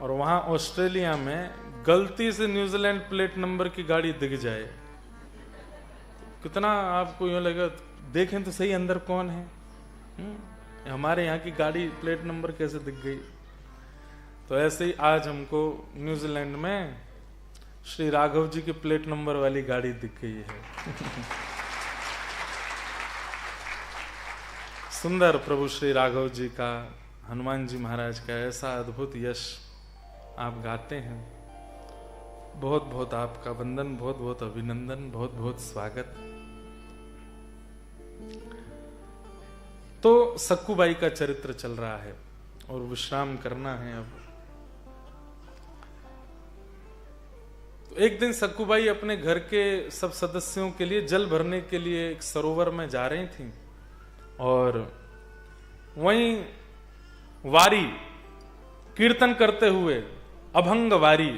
और वहां ऑस्ट्रेलिया में गलती से न्यूजीलैंड प्लेट नंबर की गाड़ी दिख जाए, कितना आपको यूं लगेगा, देखें तो सही अंदर कौन है, हमारे यहाँ की गाड़ी प्लेट नंबर कैसे दिख गई। तो ऐसे ही आज हमको न्यूजीलैंड में श्री राघव जी की प्लेट नंबर वाली गाड़ी दिख गई है। सुंदर प्रभु श्री राघव जी का, हनुमान जी महाराज का ऐसा अद्भुत यश आप गाते हैं। बहुत बहुत आपका वंदन, बहुत बहुत अभिनंदन, बहुत बहुत स्वागत। तो सक्कूबाई का चरित्र चल रहा है और विश्राम करना है अब। तो एक दिन सक्कूबाई अपने घर के सब सदस्यों के लिए जल भरने के लिए एक सरोवर में जा रही थी, और वहीं वारी कीर्तन करते हुए, अभंग वारी,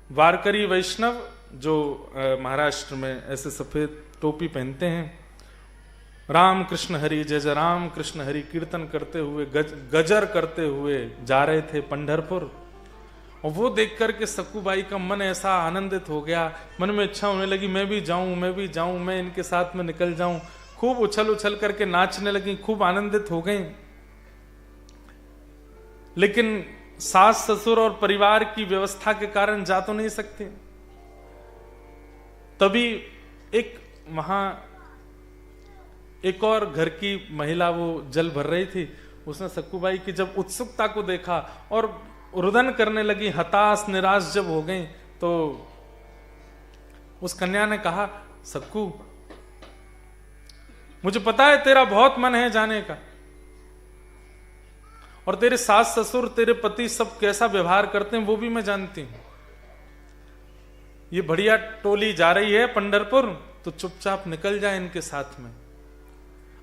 वारकरी वैष्णव जो महाराष्ट्र में ऐसे सफेद टोपी पहनते हैं, राम कृष्ण हरि, जय जय राम कृष्ण हरि कीर्तन करते हुए, गजर करते हुए जा रहे थे पंढरपुर। और वो देख करके सक्कूबाई का मन ऐसा आनंदित हो गया, मन में इच्छा होने लगी मैं भी जाऊं, मैं भी जाऊं, मैं इनके साथ में निकल जाऊं। खूब उछल उछल करके नाचने लगी, खूब आनंदित हो गई। लेकिन सास ससुर और परिवार की व्यवस्था के कारण जा तो नहीं सकते। तभी एक वहां एक और घर की महिला वो जल भर रही थी, उसने सक्कूबाई की जब उत्सुकता को देखा और रुदन करने लगी, हताश निराश जब हो गई, तो उस कन्या ने कहा, सक्कू मुझे पता है तेरा बहुत मन है जाने का, और तेरे सास ससुर, तेरे पति सब कैसा व्यवहार करते हैं वो भी मैं जानती हूं। ये बढ़िया टोली जा रही है पंढरपुर, तो चुपचाप निकल जाए इनके साथ में।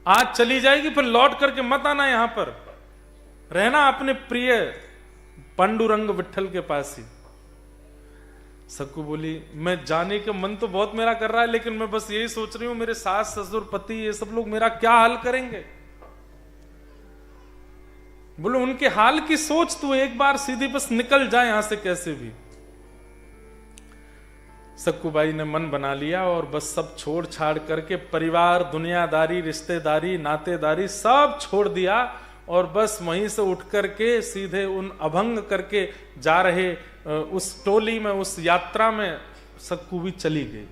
आज चली जाएगी, फिर लौट करके मत आना, यहां पर रहना अपने प्रिय पांडुरंग विठल के पास ही। सक्कू बोली, मैं जाने का मन तो बहुत मेरा कर रहा है, लेकिन मैं बस यही सोच रही हूं मेरे सास ससुर पति ये सब लोग मेरा क्या हाल करेंगे। बोलो उनके हाल की सोच तू एक बार सीधी, बस निकल जाए यहां से कैसे भी। सक्कूबाई ने मन बना लिया और बस सब छोड़ छाड़ करके परिवार, दुनियादारी, रिश्तेदारी, नातेदारी सब छोड़ दिया और बस वहीं से उठ करके सीधे उन अभंग करके जा रहे उस टोली में, उस यात्रा में सक्कू भी चली गई।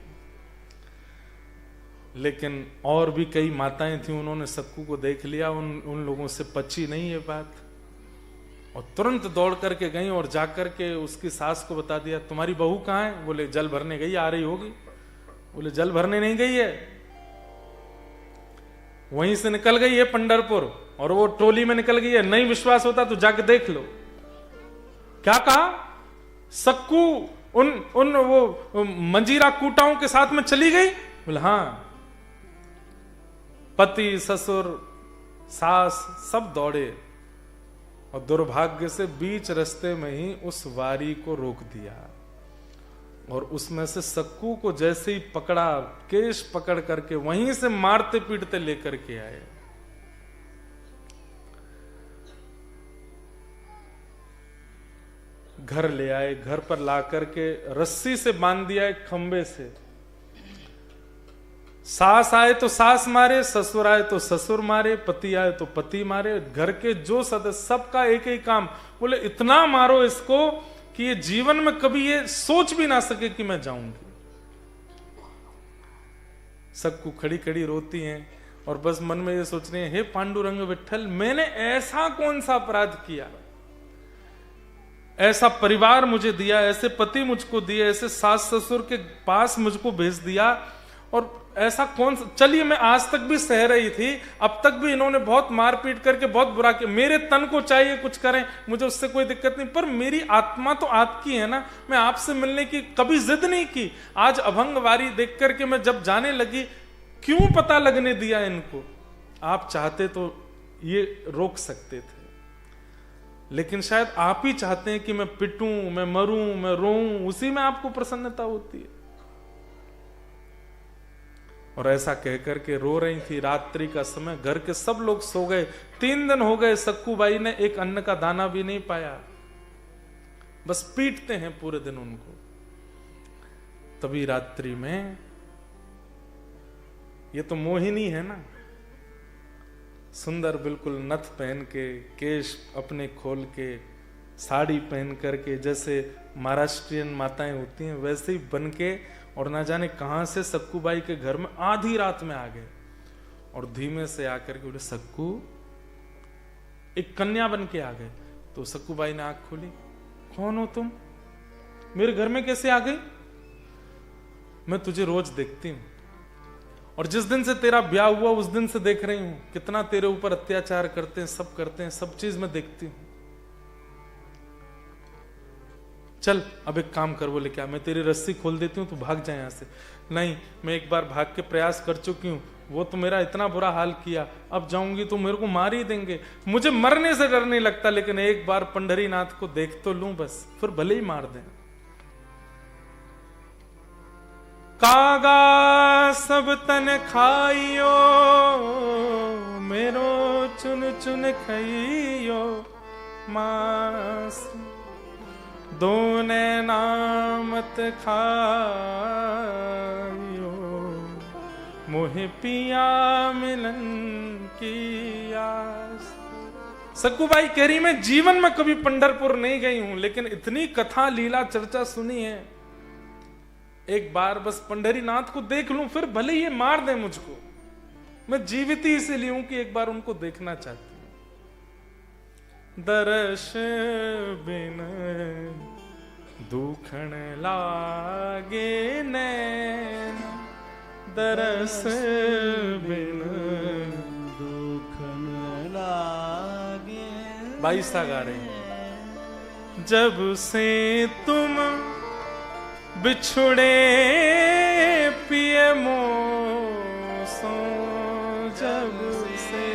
लेकिन और भी कई माताएं थी, उन्होंने सक्कू को देख लिया, उन लोगों से पची नहीं ये बात और तुरंत दौड़ करके गई और जाकर के उसकी सास को बता दिया, तुम्हारी बहू कहाँ है? बोले जल भरने गई, आ रही होगी। बोले जल भरने नहीं गई है, वहीं से निकल गई है पंढरपुर और वो टोली में निकल गई है। नहीं विश्वास होता तो जाके देख लो। क्या कहा? सक्कू उन वो मंजीरा कूटाओं के साथ में चली गई? बोले हाँ। पति, ससुर, सास सब दौड़े और दुर्भाग्य से बीच रास्ते में ही उस वारी को रोक दिया और उसमें से सक्कू को जैसे ही पकड़ा, केश पकड़ करके वहीं से मारते पीटते लेकर के आए। घर ले आए, घर पर ला करके रस्सी से बांध दिया एक खंबे से। सास आए तो सास मारे, ससुर आए तो ससुर मारे, पति आए तो पति मारे, घर के जो सदस्य सबका एक ही काम, बोले इतना मारो इसको कि ये जीवन में कभी ये सोच भी ना सके कि मैं जाऊंगी। सक्कू खड़ी खड़ी रोती हैं और बस मन में ये सोच रही है, हे पांडुरंग विठ्ठल, मैंने ऐसा कौन सा अपराध किया, ऐसा परिवार मुझे दिया, ऐसे पति मुझको दिए, ऐसे सास ससुर के पास मुझको भेज दिया और ऐसा कौन सा। चलिए मैं आज तक भी सह रही थी, अब तक भी इन्होंने बहुत मारपीट करके बहुत बुरा किया, मेरे तन को चाहिए कुछ करें, मुझे उससे कोई दिक्कत नहीं, पर मेरी आत्मा तो आपकी है ना, मैं आपसे मिलने की कभी जिद नहीं की। आज अभंग वारी देख करके मैं जब जाने लगी, क्यों पता लगने दिया इनको? आप चाहते तो ये रोक सकते थे, लेकिन शायद आप ही चाहते हैं कि मैं पिटूं, मैं मरूं, मैं रोऊं, उसी में आपको प्रसन्नता होती है। और ऐसा कहकर के रो रही थी। रात्रि का समय, घर के सब लोग सो गए। 3 दिन हो गए, सक्कूबाई ने एक अन्न का दाना भी नहीं पाया, बस पीटते हैं पूरे दिन उनको। तभी रात्रि में, ये तो मोहिनी है ना, सुंदर बिल्कुल नथ पहन के, केश अपने खोल के, साड़ी पहन करके, जैसे महाराष्ट्रियन माताएं होती हैं वैसे ही बन के, और ना जाने कहां से सक्कूबाई के घर में आधी रात में आ गए और धीमे से आकर के बोले, सक्कू, एक कन्या बन के आ गए। तो सक्कूबाई ने आंख खोली, कौन हो तुम, मेरे घर में कैसे आ गई? मैं तुझे रोज देखती हूं और जिस दिन से तेरा ब्याह हुआ उस दिन से देख रही हूं, कितना तेरे ऊपर अत्याचार करते हैं, सब करते हैं, सब चीज मैं देखती हूं। चल अब एक काम कर। बोले क्या? मैं तेरी रस्सी खोल देती हूँ, तू भाग जाए यहाँ से। नहीं, मैं एक बार भाग के प्रयास कर चुकी हूँ, वो तो मेरा इतना बुरा हाल किया, अब जाऊंगी तो मेरे को मार ही देंगे। मुझे मरने से डर नहीं लगता, लेकिन एक बार पंढरीनाथ को देख तो लूं बस, फिर भले ही मार दें। कागा सब तन खाइयो, मेरो चुन चुन खाइयो मास, दोने नामत खायो, मोहे पिया मिलन की आस। सक्कूबाई कह रही, मैं जीवन में कभी पंढरपुर नहीं गई हूं, लेकिन इतनी कथा लीला चर्चा सुनी है, एक बार बस पंढरीनाथ को देख लूं, फिर भले ये मार दे मुझको, मैं जीवित ही इसीलिए हूं कि एक बार उनको देखना चाहती हूं। दर्श बिन दुखण लागे नैन, दरस बिन दुखण लागे। 22 गा रहे हैं। जब से तुम बिछुड़े पिए मोसो, जब से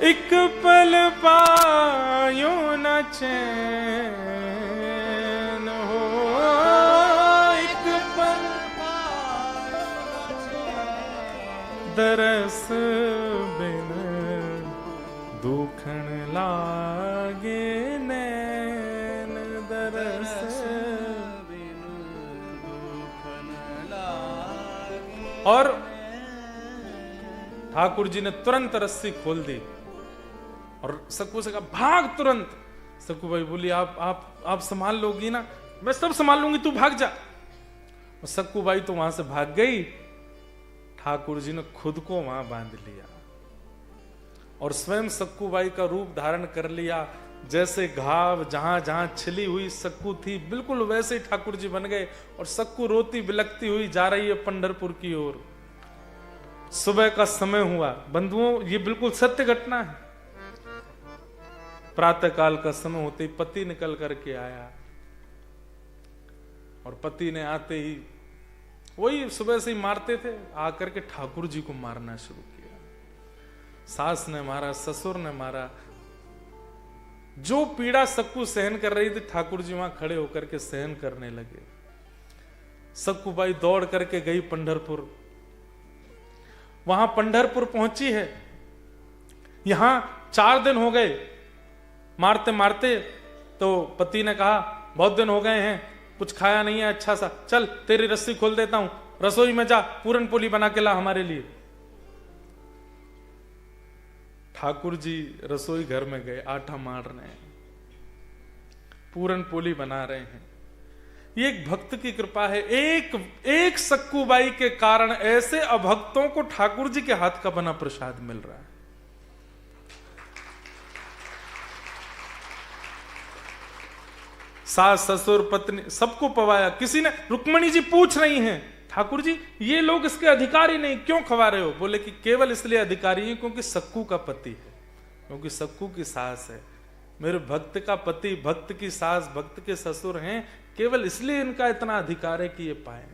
एक पल पायो न चैन हो, एक पल दरस बिन दुखण लागे न। और ठाकुर जी ने तुरंत रस्सी खोल दी और सक्कू से कहा भाग तुरंत। सक्कू बाई बोली आप संभाल लोगी ना? मैं सब संभाल लूंगी, तू भाग जा। और सक्कू बाई तो वहां से भाग गई। ठाकुर जी ने खुद को वहां बांध लिया और स्वयं सक्कू बाई का रूप धारण कर लिया। जैसे घाव जहां जहां छिली हुई सक्कू थी, बिल्कुल वैसे ही ठाकुर जी बन गए। और सक्कू रोती बिलखती हुई जा रही है पंढरपुर की ओर। सुबह का समय हुआ। बंधुओं, ये बिल्कुल सत्य घटना है। प्रातः काल का समय होते ही पति निकल करके आया और पति ने आते ही वही सुबह से ही मारते थे, आकर के ठाकुर जी को मारना शुरू किया। सास ने मारा, ससुर ने मारा। जो पीड़ा सक्कू सहन कर रही थी, ठाकुर जी वहां खड़े होकर के सहन करने लगे। सक्कू बाई दौड़ करके गई पंढरपुर। वहां पंढरपुर पहुंची है। यहां 4 दिन हो गए मारते मारते। तो पति ने कहा बहुत दिन हो गए हैं, कुछ खाया नहीं है अच्छा सा, चल तेरी रस्सी खोल देता हूं, रसोई में जा, पूरन पोली बना के ला हमारे लिए। ठाकुर जी रसोई घर में गए, आटा मार रहे हैं, पूरन पोली बना रहे हैं। ये एक भक्त की कृपा है। एक सक्कू बाई के कारण ऐसे अभक्तों को ठाकुर जी के हाथ का बना प्रसाद मिल रहा है। सास ससुर पत्नी सबको पवाया। किसी ने, रुक्मणी जी पूछ रही हैं ठाकुर जी ये लोग इसके अधिकारी नहीं, क्यों खवा रहे हो? बोले कि केवल इसलिए अधिकारी है क्योंकि सक्कू का पति है, क्योंकि सक्कू की सास है। मेरे भक्त का पति, भक्त की सास, भक्त के ससुर हैं, केवल इसलिए इनका इतना अधिकार है कि ये पाए।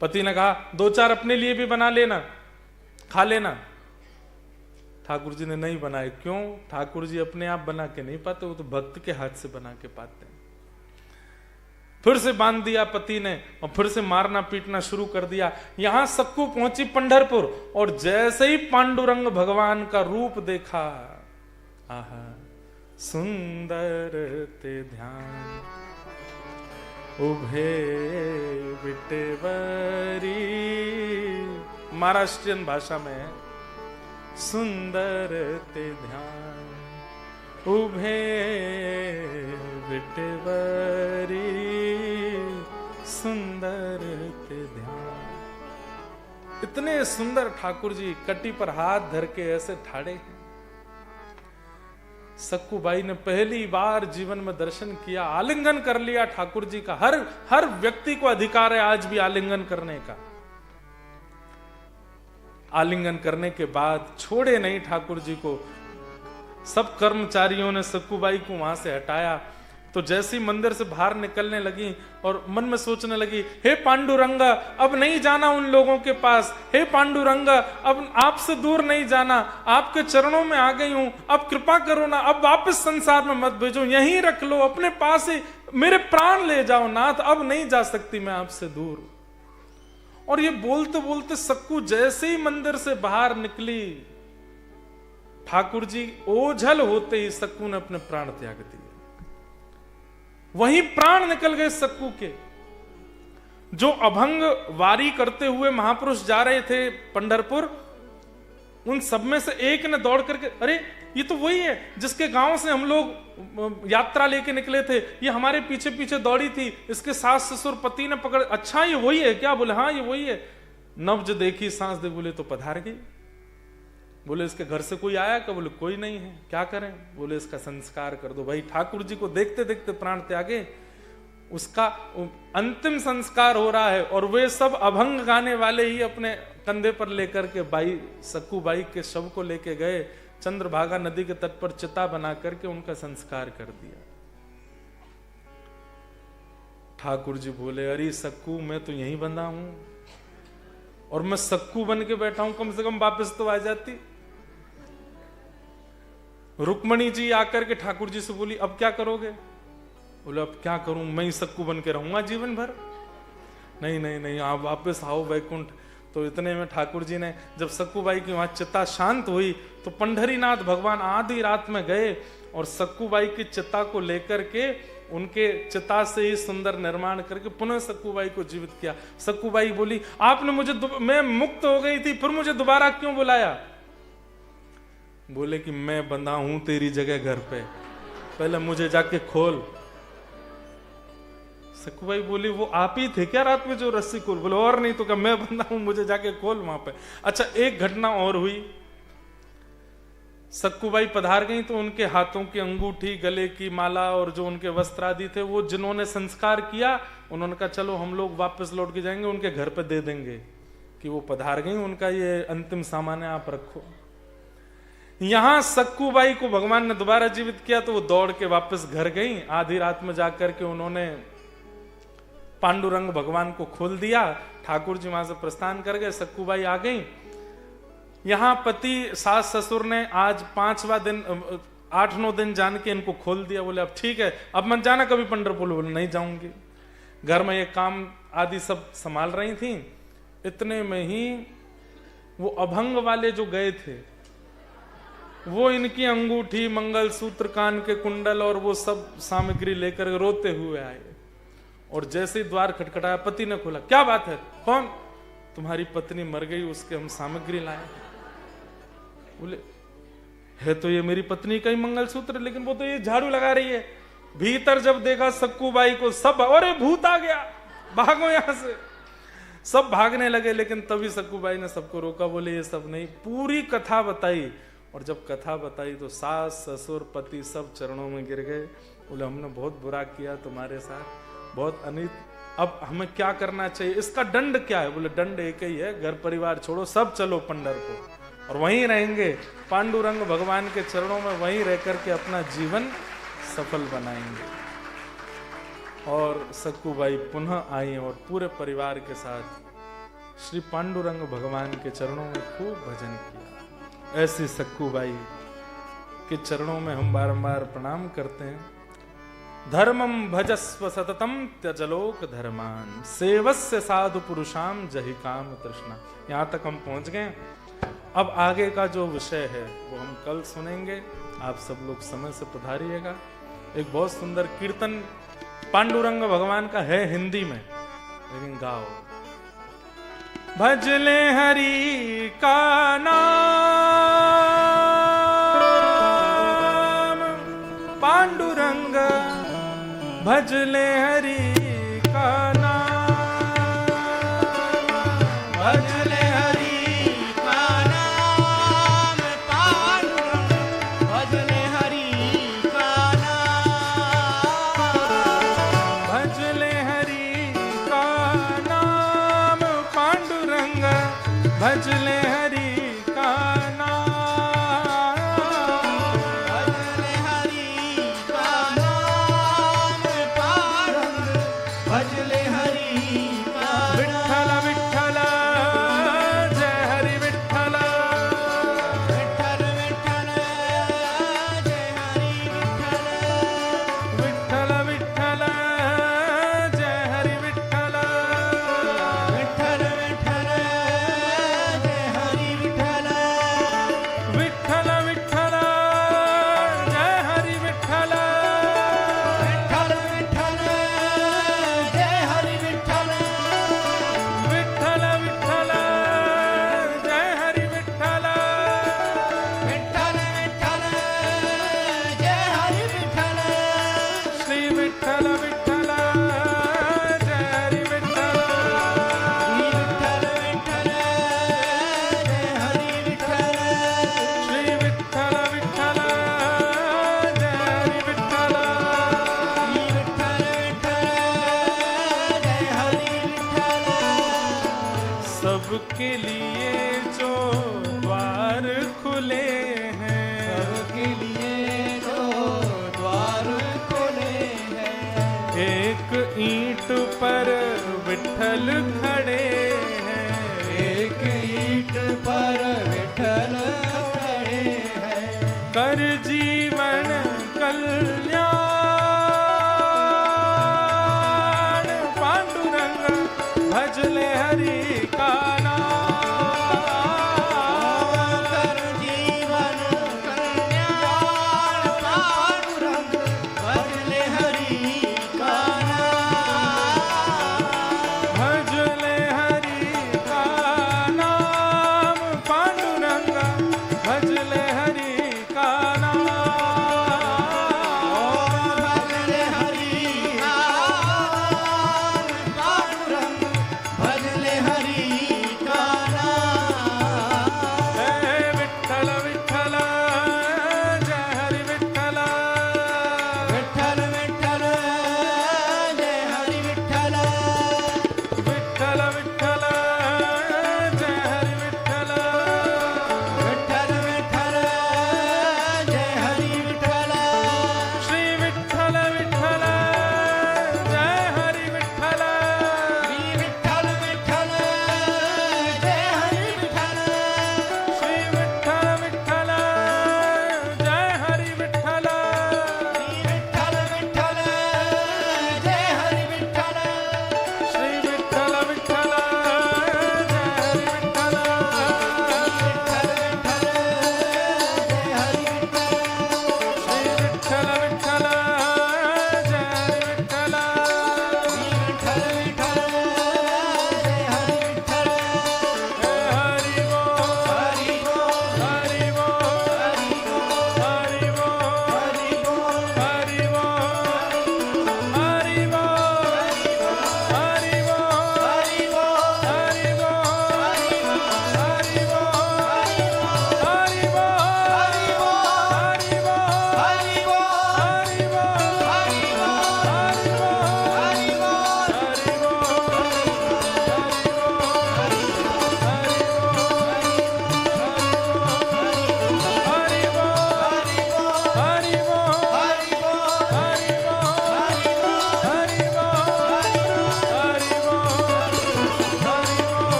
पति ने कहा 2-4 अपने लिए भी बना लेना, खा लेना। ठाकुर जी ने नहीं बनाए। क्यों? ठाकुर जी अपने आप बना के नहीं पाते, वो तो भक्त के हाथ से बना के पाते हैं। फिर से बांध दिया पति ने और फिर से मारना पीटना शुरू कर दिया। यहां सक्कू पहुंची पंढरपुर और जैसे ही पांडुरंग भगवान का रूप देखा, आहा सुंदर ते ध्यान उभे विटेवरी, महाराष्ट्रियन भाषा में है, सुंदर ते ध्यान उभे विटेवरी, सुंदर ते ध्यान। इतने सुंदर ठाकुर जी कटी पर हाथ धर के ऐसे ठाड़े हैं। सक्कू बाई ने पहली बार जीवन में दर्शन किया, आलिंगन कर लिया ठाकुर जी का। हर व्यक्ति को अधिकार है आज भी आलिंगन करने का। आलिंगन करने के बाद छोड़े नहीं ठाकुर जी को। सब कर्मचारियों ने सक्कू बाई को वहां से हटाया। तो जैसी मंदिर से बाहर निकलने लगी और मन में सोचने लगी, हे पांडुरंग अब नहीं जाना उन लोगों के पास, हे पांडुरंग अब आपसे दूर नहीं जाना, आपके चरणों में आ गई हूं, अब कृपा करो ना, अब वापस संसार में मत भेजो, यहीं रख लो, अपने पास ही मेरे प्राण ले जाओ नाथ, अब नहीं जा सकती मैं आपसे दूर। और ये बोलते बोलते सक्कू जैसे ही मंदिर से बाहर निकली, ठाकुर जी ओझल होते ही सक्कू ने अपने प्राण त्याग दिए। वहीं प्राण निकल गए सक्कू के। जो अभंग वारी करते हुए महापुरुष जा रहे थे पंढरपुर, उन सब में से एक ने दौड़ करके, अरे ये तो वही है जिसके गांव से हम लोग यात्रा लेके निकले थे, ये हमारे पीछे पीछे दौड़ी थी, इसके सास ससुर पति ने पकड़, अच्छा ये वही है क्या? बोले हाँ ये वही है। नब्ज देखी सांस दे, बोले तो पधार गई। बोले इसके घर से कोई आया क्या? बोले कोई नहीं है, क्या करें? बोले इसका संस्कार कर दो। भाई ठाकुर जी को देखते देखते प्राण त्यागे, उसका अंतिम संस्कार हो रहा है और वे सब अभंग गाने वाले ही अपने कंधे पर लेकर के बाई सक्कू बाई के शव को लेके गए, चंद्रभागा नदी के तट पर चिता बना करके उनका संस्कार कर दिया। ठाकुर जी बोले, अरे सक्कू मैं तो यहीं बंधा हूं और मैं सक्कू बन के बैठा हूं, कम से कम वापस तो आ जाती। रुक्मणी जी आकर के ठाकुर जी से बोली, अब क्या करोगे? बोले अब क्या करूं, मैं ही सक्कू बन के रहूंगा जीवन भर? नहीं नहीं नहीं, आप वापस आओ वैकुंठ। तो इतने में ठाकुर जी ने, जब सक्कू बाई की वहां चिता शांत हुई तो पंढरीनाथ भगवान आधी रात में गए और सक्कू बाई की चिता को लेकर के उनके चिता से ही सुंदर निर्माण करके पुनः सक्कूबाई को जीवित किया। सक्कूबाई बोली, आपने मुझे, मैं मुक्त हो गई थी, फिर मुझे दोबारा क्यों बुलाया? बोले कि मैं बंधा हूं तेरी जगह घर पे, पहले मुझे जाके खोल। सक्कूबाई बोली, वो आप ही थे क्या रात में जो रस्सी खोल? बोले और नहीं तो क्या, मैं बंधा हूं, मुझे जाके खोल वहां पे। अच्छा, एक घटना और हुई। सक्कूबाई पधार गई तो उनके हाथों की अंगूठी, गले की माला और जो उनके वस्त्र आदि थे, वो जिन्होंने संस्कार किया, उन्होंने कहा चलो हम लोग वापस लौट के जाएंगे, उनके घर पे दे देंगे कि वो पधार गई, उनका ये अंतिम सामान है, आप रखो। यहां सक्कूबाई को भगवान ने दोबारा जीवित किया तो वो दौड़ के वापस घर गई। आधी रात में जाकर के उन्होंने पांडुरंग भगवान को खोल दिया। ठाकुर जी वहां से प्रस्थान कर गए, सक्कूबाई आ गई। यहां पति सास ससुर ने आज 5वां दिन 8-9 दिन जान के इनको खोल दिया। बोले अब ठीक है, अब मत जाना कभी पंढरपुर। बोले नहीं जाऊंगी। घर में ये काम आदि सब संभाल रही थी। इतने में ही वो अभंग वाले जो गए थे, वो इनकी अंगूठी, मंगलसूत्र, कान के कुंडल और वो सब सामग्री लेकर रोते हुए आए। और जैसे ही द्वार खटखटाया, पति ने खोला, क्या बात है? कौन? तुम्हारी पत्नी मर गई, उसके हम सामग्री लाए। बोले है तो ये मेरी पत्नी का ही मंगलसूत्र, लेकिन वो तो ये झाड़ू लगा रही है। भीतर जब देखा सक्कूबाई को, सब अरे भूत आ गया, भागो यहां से। सब भागने लगे, लेकिन तभी सक्कूबाई ने सबको रोका। बोले ये सब नहीं, पूरी कथा बताई। और जब कथा बताई तो सास ससुर पति सब चरणों में गिर गए। बोले हमने बहुत बुरा किया तुम्हारे साथ, बहुत अनित, अब हमें क्या करना चाहिए, इसका दंड क्या है? बोले दंड एक ही है, घर परिवार छोड़ो, सब चलो पंढरपुर और वहीं रहेंगे, पांडुरंग भगवान के चरणों में वहीं रह करके अपना जीवन सफल बनाएंगे। और सक्कूबाई पुनः आई और पूरे परिवार के साथ श्री पांडुरंग भगवान के चरणों में खूब भजन किया। ऐसी सक्कूबाई के चरणों में हम बारंबार प्रणाम करते हैं। धर्मम भजस्व सततम त्यजलोक धर्मान, सेवस्य साधु पुरुषाम जहि काम तृष्णा। यहां तक हम पहुंच गए। अब आगे का जो विषय है वो हम कल सुनेंगे। आप सब लोग समय से पधारिएगा। एक बहुत सुंदर कीर्तन पांडुरंग भगवान का है हिंदी में, लेकिन गाओ। भजले हरि का नाम पांडुरंग, भजले हरि का नाम, भजले हरि का नाम पांडुरंग, भजले हरि का नाम, भजले हरि का नाम पांडुरंग, भजले हरि का सबके लिए जो द्वार खुले हैं, सबके लिए जो द्वार खुले हैं, एक ईंट पर विठल खड़े हैं, एक ईंट पर विठल खड़े हैं, कर जीवन कल्याण पांडुरंग भजले हरि का नाम, कर जीवन कल्याण पांडुरंग भजले हरि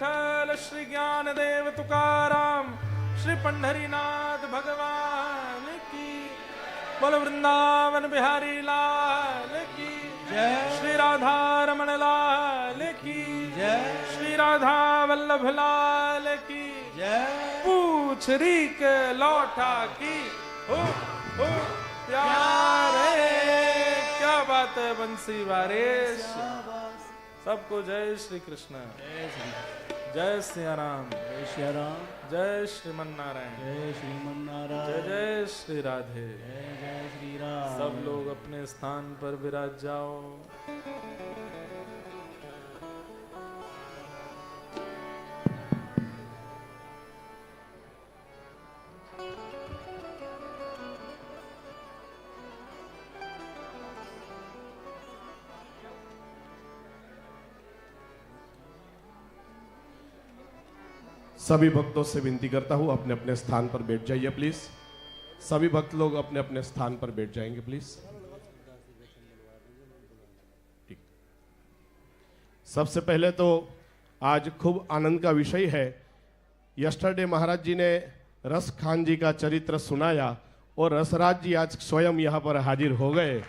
विठ्ठल श्री ज्ञानदेव तुकाराम श्री पंढरीनाथ भगवान की, बोल वृंदावन बिहारी लाल की जय। श्री राधा रमण लाल की जय। श्री राधा वल्लभ लाल की जय। पूछ री के लौटा की हो प्यारे, क्या बात है बंसी वारेश। सबको जय श्री कृष्ण, जय सिया राम, जय श्री राम, जय श्रीमन नारायण, जय श्रीमन जय नारायण, जय श्री राधे। जय जय श्री राम। सब लोग अपने स्थान पर विराज जाओ। सभी भक्तों से विनती करता हूं अपने अपने स्थान पर बैठ जाइए प्लीज। सभी भक्त लोग अपने अपने स्थान पर बैठ जाएंगे प्लीज। ठीक। सबसे पहले तो आज खूब आनंद का विषय है। यस्टरडे महाराज जी ने रस खान जी का चरित्र सुनाया और रसराज जी आज स्वयं यहाँ पर हाजिर हो गए।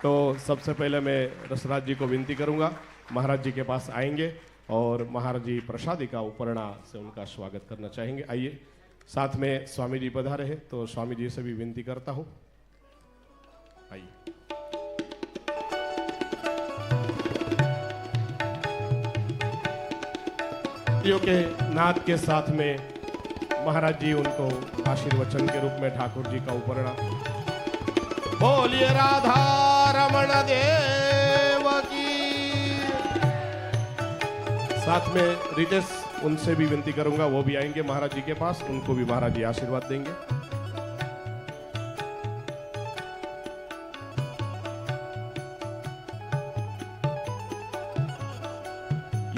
तो सबसे पहले मैं रसराज जी को विनती करूंगा, महाराज जी के पास आएंगे और महाराज जी प्रसादी का उपरणा से उनका स्वागत करना चाहेंगे। आइए, साथ में स्वामी जी पधारे हैं तो स्वामी जी से भी विनती करता हूं। आइए। के नाद के साथ में महाराज जी उनको आशीर्वचन के रूप में ठाकुर जी का उपरणा। बोलिए राधा रमण देव की। साथ में रितेश, उनसे भी विनती करूंगा, वो भी आएंगे महाराज जी के पास, उनको भी महाराज जी आशीर्वाद देंगे।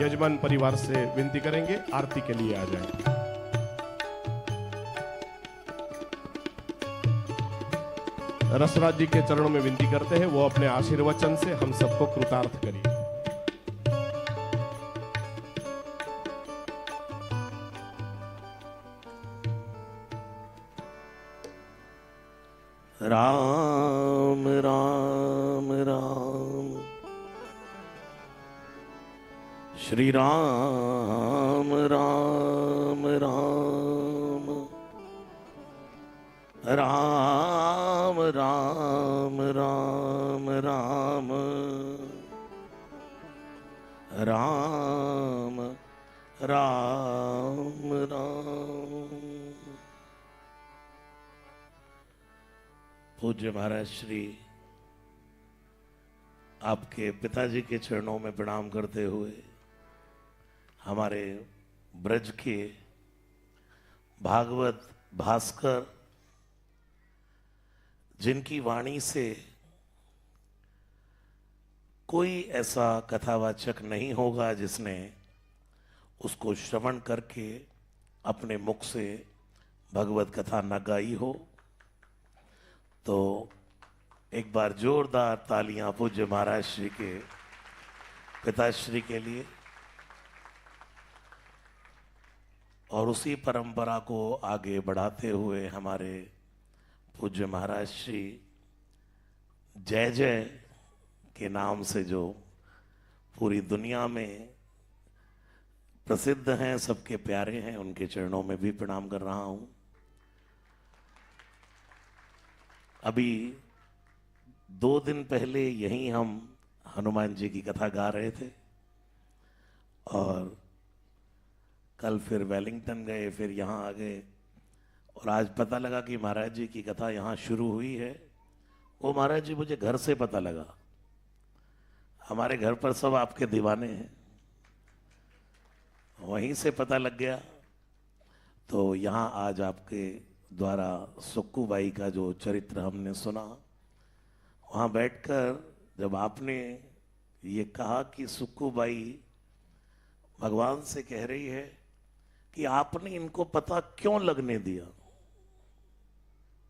यजमान परिवार से विनती करेंगे आरती के लिए आ जाएं। रसराज जी के चरणों में विनती करते हैं, वो अपने आशीर्वचन से हम सबको कृतार्थ करिए। राम राम राम, श्री राम राम राम, राम राम राम राम, राम राम राम। पूज्य महाराज श्री आपके पिताजी के चरणों में प्रणाम करते हुए हमारे ब्रज के भागवत भास्कर, जिनकी वाणी से कोई ऐसा कथावाचक नहीं होगा जिसने उसको श्रवण करके अपने मुख से भगवत कथा न गाई हो, तो एक बार जोरदार तालियां पूज्य महाराज श्री के पिताश्री के लिए। और उसी परंपरा को आगे बढ़ाते हुए हमारे पूज्य महाराज श्री जय जय के नाम से जो पूरी दुनिया में प्रसिद्ध हैं, सबके प्यारे हैं, उनके चरणों में भी प्रणाम कर रहा हूं। अभी 2 दिन पहले यहीं हम हनुमान जी की कथा गा रहे थे और कल फिर वेलिंगटन गए, फिर यहाँ आ गए और आज पता लगा कि महाराज जी की कथा यहाँ शुरू हुई है। वो महाराज जी मुझे घर से पता लगा, हमारे घर पर सब आपके दीवाने हैं, वहीं से पता लग गया। तो यहाँ आज आपके द्वारा सुक्कू बाई का जो चरित्र हमने सुना, वहाँ बैठकर जब आपने ये कहा कि सुक्कू बाई भगवान से कह रही है कि आपने इनको पता क्यों लगने दिया,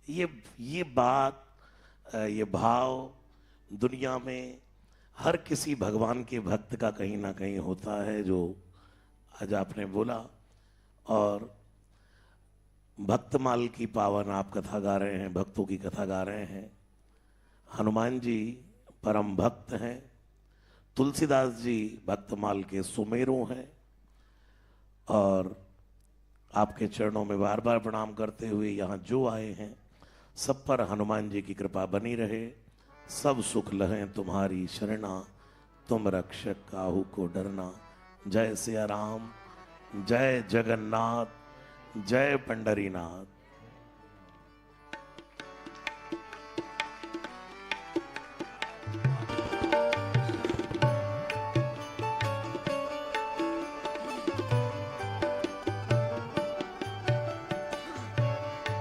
ये बात, ये भाव दुनिया में हर किसी भगवान के भक्त का कहीं ना कहीं होता है, जो आज आपने बोला, और भक्तमाल की पावन आप कथा गा रहे हैं, भक्तों की कथा गा रहे हैं। हनुमान जी परम भक्त हैं, तुलसीदास जी भक्तमाल के सुमेरु हैं, और आपके चरणों में बार बार प्रणाम करते हुए यहाँ जो आए हैं सब पर हनुमान जी की कृपा बनी रहे। सब सुख लहें तुम्हारी शरणा, तुम रक्षक काहू को डरना। जय सिया राम, जय जगन्नाथ, जय पंडरीनाथ।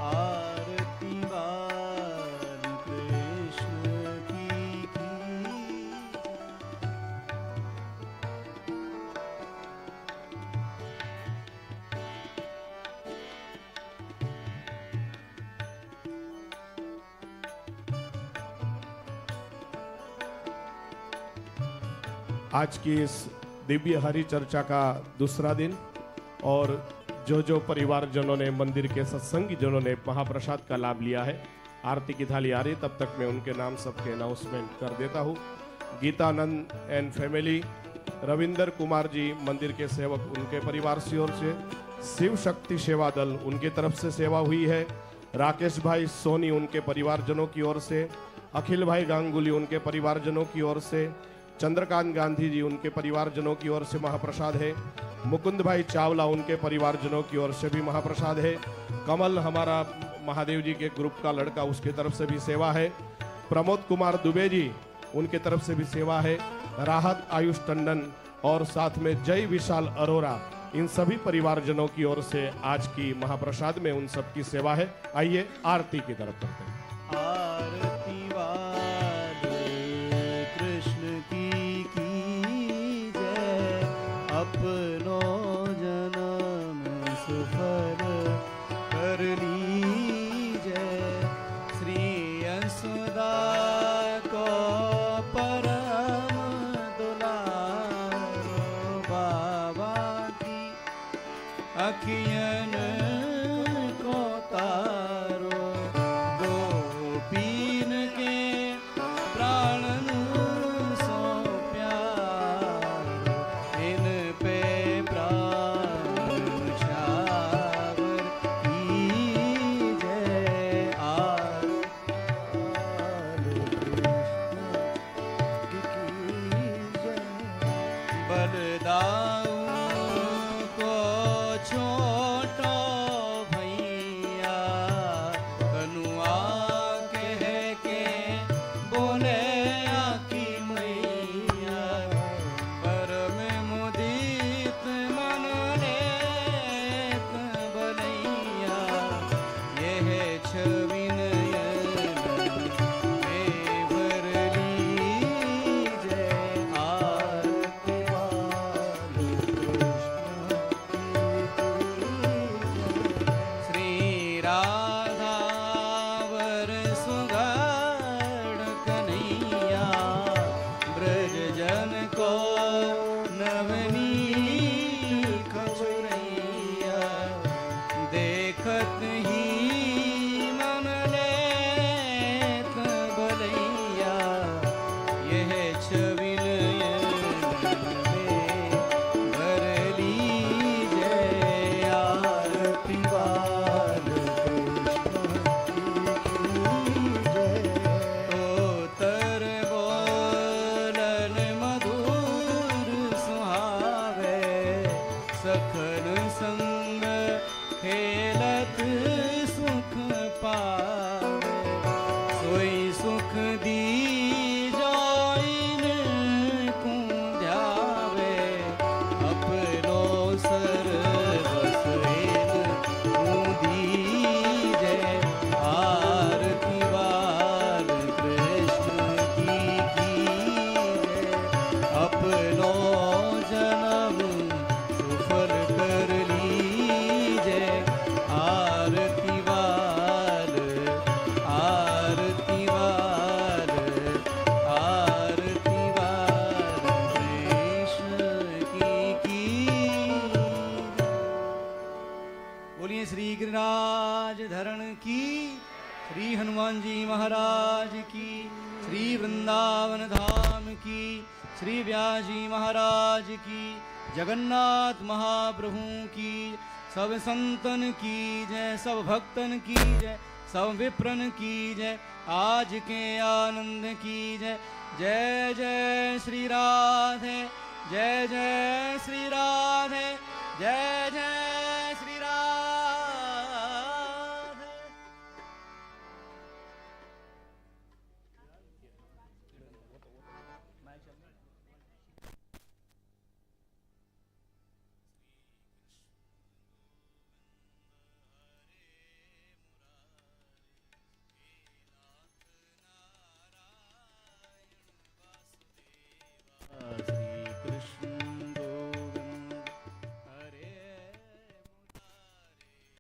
आरती बाल कृष्ण की आज की इस दिव्य हरि चर्चा का दूसरा दिन, और जो परिवारजनों ने, मंदिर के सत्संगी जनों ने महाप्रसाद का लाभ लिया है, आरती की थाली आ रही, तब तक मैं उनके नाम सबके अनाउंसमेंट कर देता हूँ। गीतानंद एंड फैमिली, रविंदर कुमार जी मंदिर के सेवक, उनके परिवार की ओर से। शिव शक्ति सेवा दल, उनकी तरफ से सेवा हुई है। राकेश भाई सोनी, उनके परिवारजनों की ओर से। अखिल भाई गांगुली, उनके परिवारजनों की ओर से। चंद्रकांत गांधी जी, उनके परिवारजनों की ओर से महाप्रसाद है। मुकुंद भाई चावला, उनके परिवारजनों की ओर से भी महाप्रसाद है। कमल, हमारा महादेव जी के ग्रुप का लड़का, उसकी तरफ से भी सेवा है। प्रमोद कुमार दुबे जी, उनके तरफ से भी सेवा है। राहत आयुष टंडन और साथ में जय विशाल अरोरा, इन सभी परिवारजनों की ओर से आज की महाप्रसाद में उन सबकी सेवा है। आइए आरती की तरफ करते हैं। आरती वाल कृष्ण की जय, अपनो जन्म सुफल कर लीजय। श्री यशोदा को परम दुलारो, बाबा की अखियन को तारो। गोपीन के प्राणन सो प्यारो, इन पे प्राण शावर कीजय। बलदाऊ को छोटो भैया, कनुआ कह के बोले आकी मैया। परम मुदित मन लेत बलैया, यह छविन देखत ही मन लेत बलैया, यह छविन भर लीजय। आरती वाल तर बोलन मधुर सुहावे, सखन संग खेलत सुख पावे। सोई सुख दी जाइन को ध्यावे, अपनो सर्वस को दीजय। आरती वाल कृष्ण की जय, अपनो जन्म सुफल कर लीजय। आरती वाल श्री गिरिराज धरण की, श्री हनुमान जी महाराज की, श्री वृंदावन धाम की, श्री व्यास जी महाराज की, जगन्नाथ महाप्रभु की, सब संतन की जय, सब भक्तन की जय, सब विप्रन की जय, आज के आनंद की जय। जय जय श्री राधे, जय जय श्री राधे, जय जय